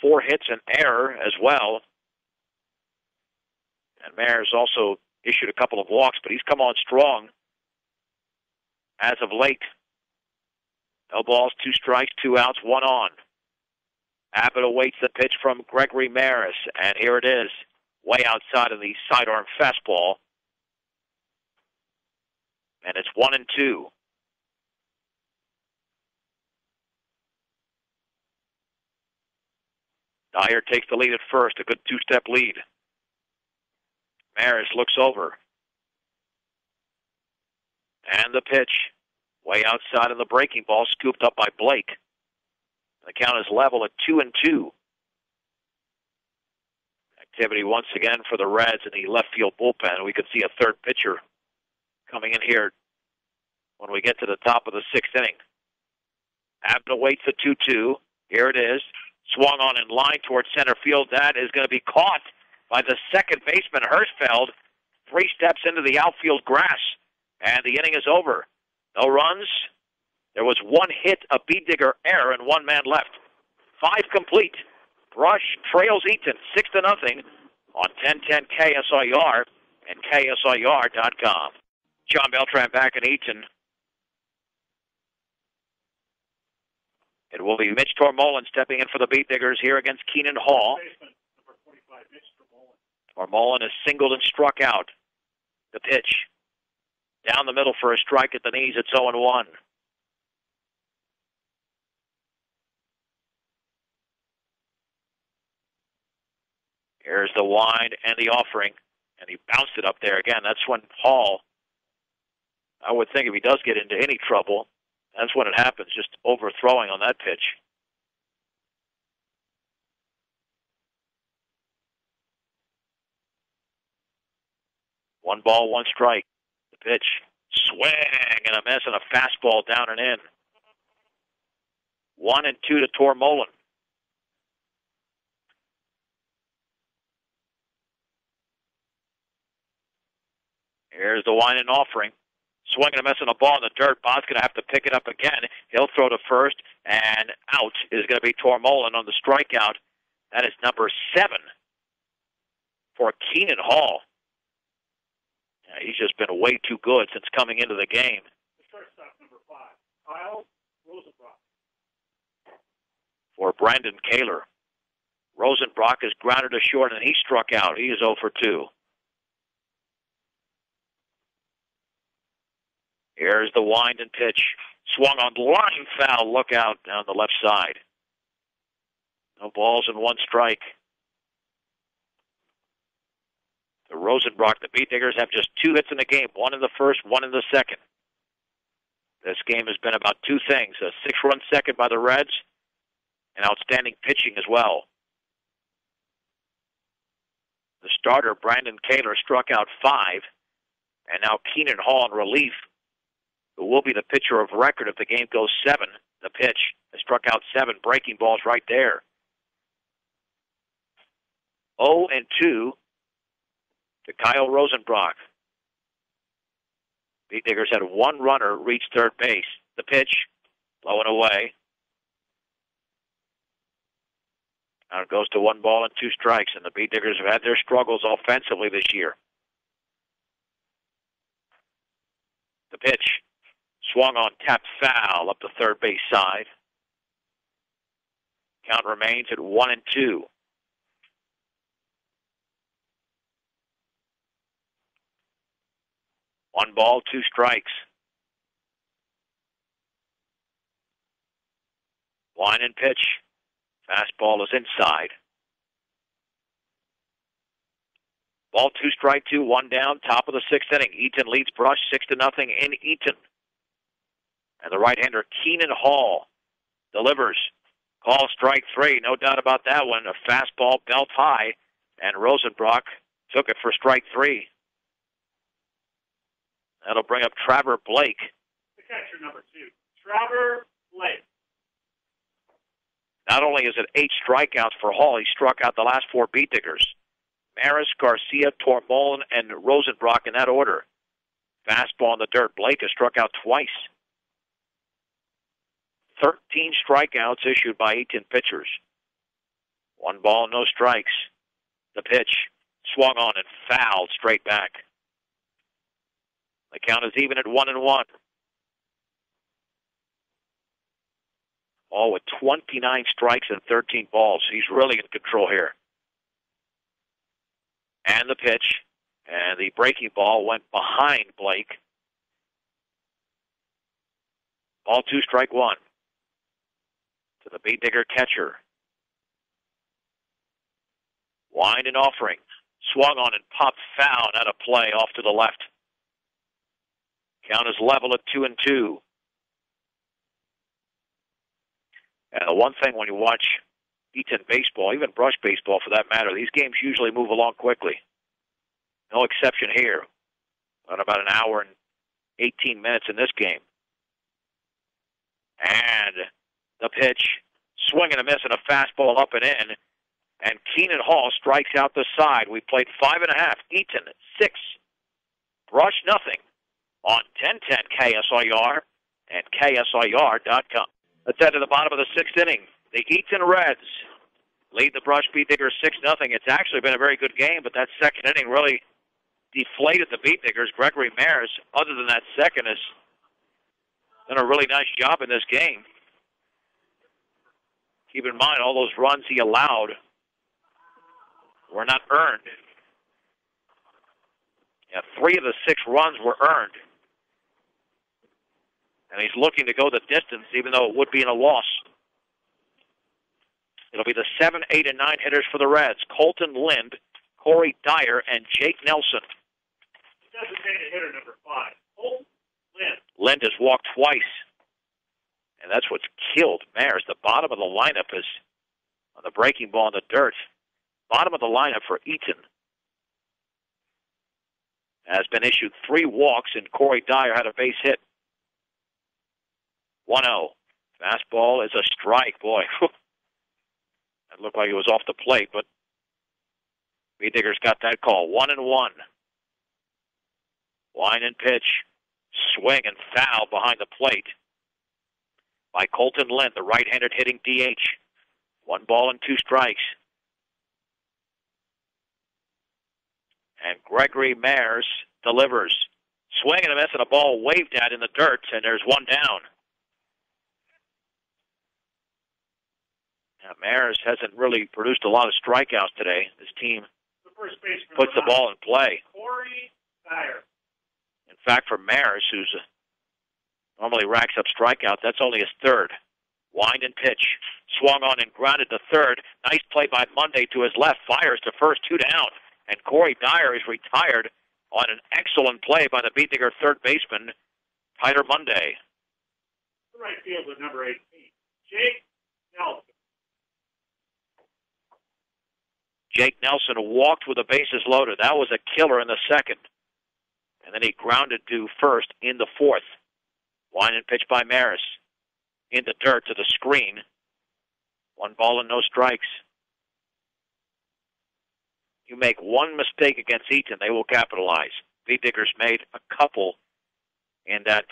4 hits and error as well. And Mares also issued a couple of walks, but he's come on strong as of late. No balls, 2 strikes, 2 outs, 1 on. Abbott awaits the pitch from Gregory Maris, and here it is, way outside of the sidearm fastball. And it's 1-2. Dyer takes the lead at first, a good 2-step lead. Maris looks over. And the pitch, way outside of the breaking ball, scooped up by Blake. The count is level at 2-2. Activity once again for the Reds in the left field bullpen. We could see a third pitcher coming in here when we get to the top of the 6th inning. Abbott awaits the 2-2. Here it is. Swung on in line towards center field. That is going to be caught by the second baseman, Hirschfeld. 3 steps into the outfield grass. And the inning is over. No runs. There was 1 hit, a Beediger error, and 1 man left. 5 complete. Brush trails Eaton 6-0 on 1010 KSIR and KSIR.com. John Beltran back in Eaton. It will be Mitch Tormolen stepping in for the Beediggers here against Keenan Hall. Tormolen is singled and struck out. The pitch. Down the middle for a strike at the knees. It's 0-1. Here's the wind and the offering. And he bounced it up there again. That's when Hall, I would think if he does get into any trouble, that's when it happens, just overthrowing on that pitch. One ball, 1 strike. The pitch, swing and a miss and a fastball down and in. 1-2 to Tormolen. Here's the wind and offering. Swing and a miss on a ball in the dirt. Bob's going to have to pick it up again. He'll throw to first, and out is going to be Tormolen on the strikeout. That is number 7 for Keenan Hall. Yeah, he's just been way too good since coming into the game. The shortstop, number 5, Kyle Rosenbach. For Brandon Kaler. Rosenbach is grounded to short, and he struck out. He is 0 for 2. Here's the wind and pitch. Swung on line foul. Look out down the left side. No balls and 1 strike. The Rosenbach, the Beediggers, have just 2 hits in the game. 1 in the first, 1 in the second. This game has been about 2 things. A 6-run second by the Reds and outstanding pitching as well. The starter, Brandon Kaler, struck out 5. And now Keenan Hall in relief, who will be the pitcher of record if the game goes 7. The pitch has struck out 7 breaking balls right there. 0-2 to Kyle Rosenbach. Beediggers had 1 runner reach third base. The pitch, low and away. Now it goes to 1 ball and 2 strikes, and the Beediggers have had their struggles offensively this year. The pitch. Swung on, tapped foul up the third base side. Count remains at 1-2. One ball, two strikes. Line and pitch. Fastball is inside. Ball 2, strike 2, 1 down, top of the sixth inning. Eaton leads Brush 6-0 in Eaton. And the right-hander Keenan Hall delivers. Call strike 3, no doubt about that one. A fastball belt high, and Rosenbrock took it for strike 3. That'll bring up Trevor Blake. The catcher, number 2, Trevor Blake. Not only is it 8 strikeouts for Hall, he struck out the last 4 beat diggers. Maris, Garcia, Tormolin, and Rosenbrock in that order. Fastball in the dirt. Blake has struck out twice. 13 strikeouts issued by Eaton pitchers. 1 ball, no strikes. The pitch swung on and fouled straight back. The count is even at 1-1. All with 29 strikes and 13 balls. He's really in control here. And the pitch, and the breaking ball went behind Blake. Ball 2, strike 1. To the beat digger catcher. Wind and offering. Swung on and popped foul out of play off to the left. Count is level at 2-2. And the one thing when you watch Eaton baseball, even Brush baseball for that matter, these games usually move along quickly. No exception here. About an hour and 18 minutes in this game. And the pitch, swing and a miss and a fastball up and in. And Keenan Hall strikes out the side. We played 5.5. Eaton 6. Brush nothing on 1010 KSIR and KSIR.com. Let's head to the bottom of the 6th inning. The Eaton Reds lead the Brush Beat Diggers 6-0. It's actually been a very good game, but that second inning really deflated the Beat Diggers. Gregory Maris, other than that second, has done a really nice job in this game. Keep in mind, all those runs he allowed were not earned. Yeah, 3 of the 6 runs were earned. And he's looking to go the distance, even though it would be in a loss. It'll be the 7, 8, and 9 hitters for the Reds. Colton Lind, Corey Dyer, and Jake Nelson. Designated hitter, number 5, Colton Lind. Lind has walked twice. And that's what's killed Maris. The bottom of the lineup is on the breaking ball in the dirt. Bottom of the lineup for Eaton has been issued 3 walks, and Corey Dyer had a base hit. 1-0. Fastball is a strike. Boy, that looked like it was off the plate, but Beat Diggers got that call. 1-1. Line and pitch. Swing and foul behind the plate by Colton Lind, the right-handed hitting DH. 1 ball and 2 strikes. And Gregory Maris delivers. Swing and a miss, and a ball waved at in the dirt, and there's 1 down. Now, Maris hasn't really produced a lot of strikeouts today. His team puts the ball in play. Corey Dyer. In fact, for Maris, who's normally racks up strikeouts, that's only his 3rd. Wind and pitch. Swung on and grounded to 3rd. Nice play by Monday to his left. Fires to first, 2 down. And Corey Dyer is retired on an excellent play by the Beat Digger 3rd baseman, Tyler Monday. The right fielder, number 18, Jake Nelson. Jake Nelson walked with the bases loaded. That was a killer in the 2nd. And then he grounded to first in the 4th. Line and pitch by Maris. In the dirt to the screen. 1 ball and no strikes. You make one mistake against Eaton, they will capitalize. Beat Diggers made a couple in that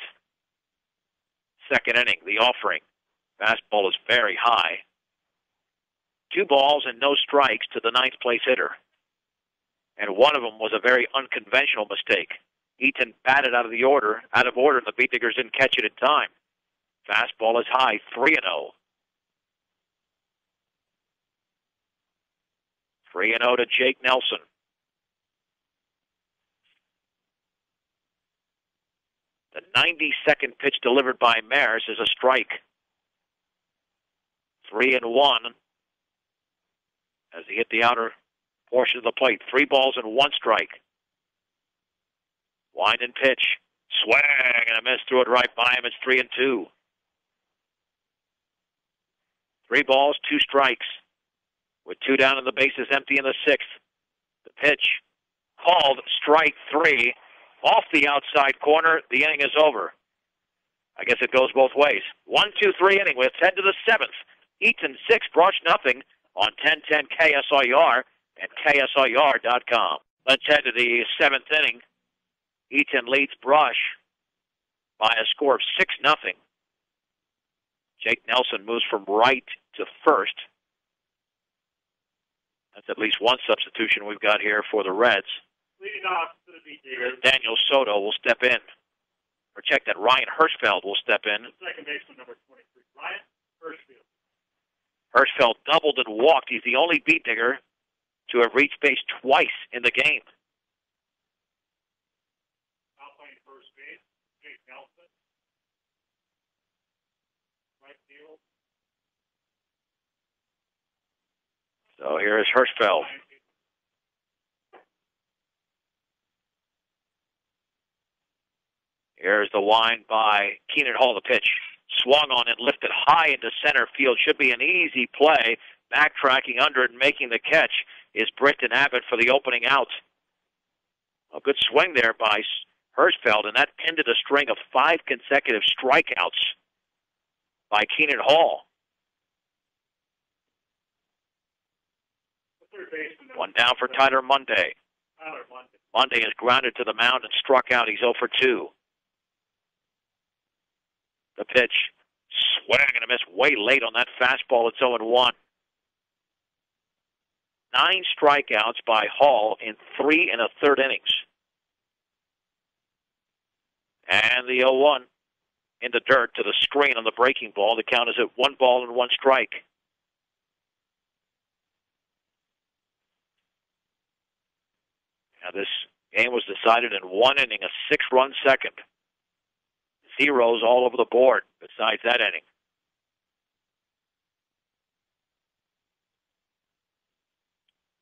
2nd inning. The offering. Fastball is very high. 2 balls and no strikes to the 9th place hitter. And one of them was a very unconventional mistake. Eaton batted out of order. The Beat Diggers didn't catch it in time. Fastball is high, 3-0. 3-0 to Jake Nelson. The 92nd pitch delivered by Maris is a strike. 3-1 as he hit the outer portion of the plate. 3 balls and 1 strike. Wind and pitch. Swing and a miss. Threw it right by him. It's 3-2. 3 balls, 2 strikes. With 2 down and the bases empty in the 6th. The pitch called strike 3. Off the outside corner. The inning is over. I guess it goes both ways. 1-2-3 inning. Let's head to the 7th. Eaton 6, Brush nothing on 1010 KSIR and KSIR.com. Let's head to the 7th inning. Eaton leads Brush by a score of 6-0. Jake Nelson moves from right to first. That's at least one substitution we've got here for the Reds. Leading off to the Beat Diggers. Daniel Soto will step in. Or check that Ryan Hirschfeld will step in. Second baseman number 23, Ryan Hirschfeld. Hirschfeld doubled and walked. He's the only Beat Digger to have reached base twice in the game. Now playing first base, Jake Nelson. Right field. So here is Hirschfeld. Here's the wind by Keenan Hall. The pitch swung on and lifted high into center field. Should be an easy play. Backtracking under it and making the catch is Britton Abbott for the opening out. A good swing there by Hirschfeld, and that ended a string of 5 consecutive strikeouts by Keenan Hall. One down for Tyler Monday. Monday is grounded to the mound and struck out. He's 0 for 2. The pitch, swing and a miss way late on that fastball. It's 0-1. 9 strikeouts by Hall in 3 1/3 innings. And the 0-1 in the dirt to the screen on the breaking ball. The count is at 1 ball and 1 strike. Now this game was decided in 1 inning, a 6-run second. Zeros all over the board besides that inning.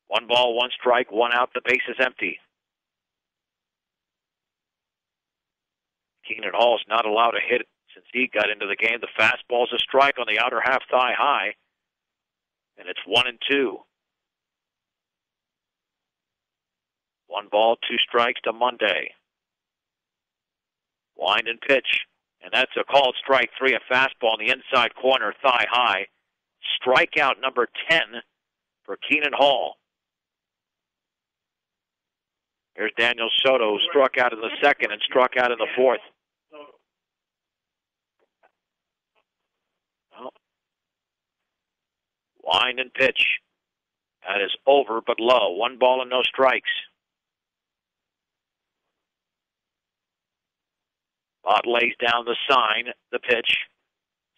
One ball, 1 strike, 1 out, the base is empty. Keenan Hall is not allowed to hit since he got into the game. The fastball's a strike on the outer half thigh high, and it's 1-2. 1 ball, 2 strikes to Monday. Wind and pitch, and that's a called strike 3, a fastball in the inside corner, thigh high. Strikeout number 10 for Keenan Hall. Here's Daniel Soto, who struck out in the 2nd and struck out in the 4th. Well, wind and pitch. That is over but low. 1 ball and no strikes. Bott lays down the sign, the pitch,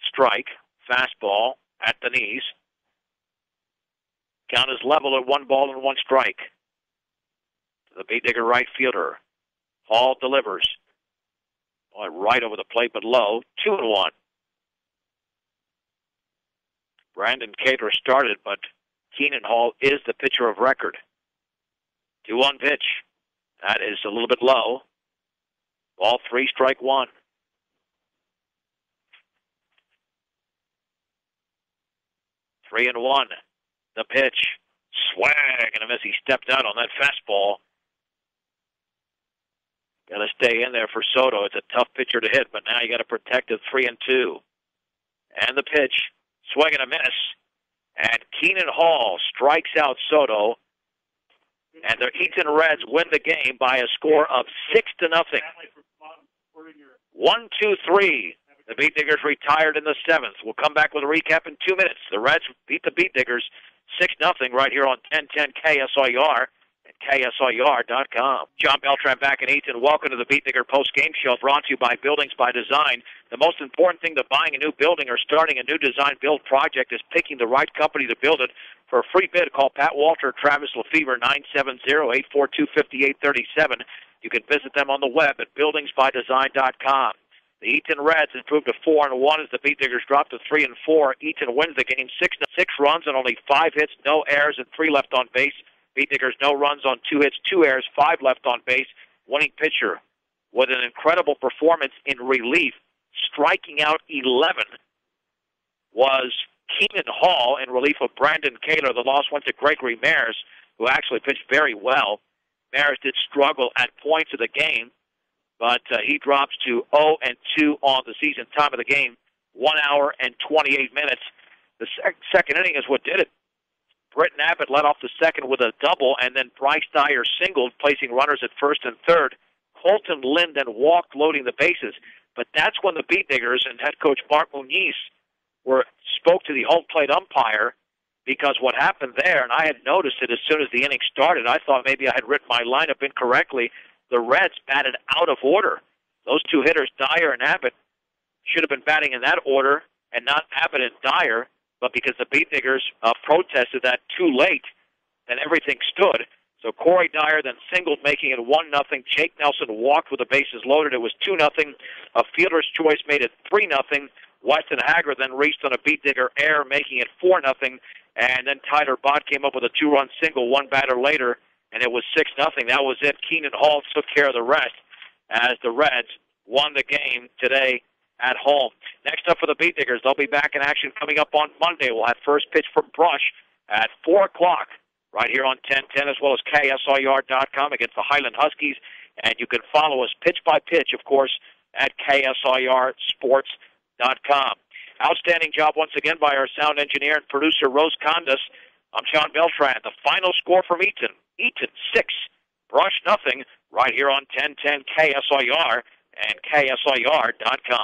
strike, fastball at the knees. Count is level at 1 ball and 1 strike. The Beat Digger right fielder. Hall delivers. Boy, right over the plate, but low. 2-1. Brandon Cater started, but Keenan Hall is the pitcher of record. 2-1 pitch. That is a little bit low. Ball 3, strike 1. Three and 1. The pitch. Swing and a miss. He stepped out on that fastball. Got to stay in there for Soto. It's a tough pitcher to hit, but now you got to protect it. 3-2. And the pitch. Swing and a miss. And Keenan Hall strikes out Soto. And the Eaton Reds win the game by a score of 6-0. 1-2-3. The Beat Diggers retired in the 7th. We'll come back with a recap in 2 minutes. The Reds beat the Beat Diggers 6-0 right here on 1010 KSIR and KSIR.com. John Beltran back in Eaton. Welcome to the Beat Digger post-game show, brought to you by Buildings by Design. The most important thing to buying a new building or starting a new design-build project is picking the right company to build it. For a free bid, call Pat Walter or Travis Lefevre, 970-842-5837. You can visit them on the web at buildingsbydesign.com. The Eaton Reds improved to 4-1 as the Beat Diggers dropped to 3-4. Eaton wins the game 6 runs on only 5 hits, no errors, and 3 left on base. Beat Diggers no runs on 2 hits, 2 errors, 5 left on base. Winning pitcher with an incredible performance in relief, striking out 11, was Keenan Hall in relief of Brandon Kaler. The loss went to Gregory Mares, who actually pitched very well. Mares did struggle at points of the game, but he drops to 0-2 on the season. Time of the game, 1 hour and 28 minutes. The second inning is what did it. Britton Abbott led off the second with a double, and then Bryce Dyer singled, placing runners at first and third. Colton Lynn then walked, loading the bases. But that's when the Beat Diggers and head coach Bart Muniz spoke to the home plate umpire, because what happened there, and I had noticed it as soon as the inning started, I thought maybe I had written my lineup incorrectly. The Reds batted out of order. Those 2 hitters, Dyer and Abbott, should have been batting in that order and not Abbott and Dyer, but because the Beat Diggers protested that too late, then everything stood. So Corey Dyer then singled, making it 1-0. Jake Nelson walked with the bases loaded. It was 2-0. A fielder's choice made it 3-0. Weston Hager then reached on a Beat Digger error, making it 4-0. And then Tyler Bott came up with a 2-run single 1 batter later, and it was 6-0. That was it. Keenan Hall took care of the rest as the Reds won the game today at home. Next up for the Beat Diggers, they'll be back in action coming up on Monday. We'll have first pitch from Brush at 4 o'clock right here on 1010, as well as KSIR.com against the Highland Huskies. And you can follow us pitch by pitch, of course, at KSIRsports.com. Outstanding job once again by our sound engineer and producer, Rose Condas. I'm John Beltran. The final score from Eaton. Eaton 6, Brush nothing, right here on 1010 KSIR and KSIR.com.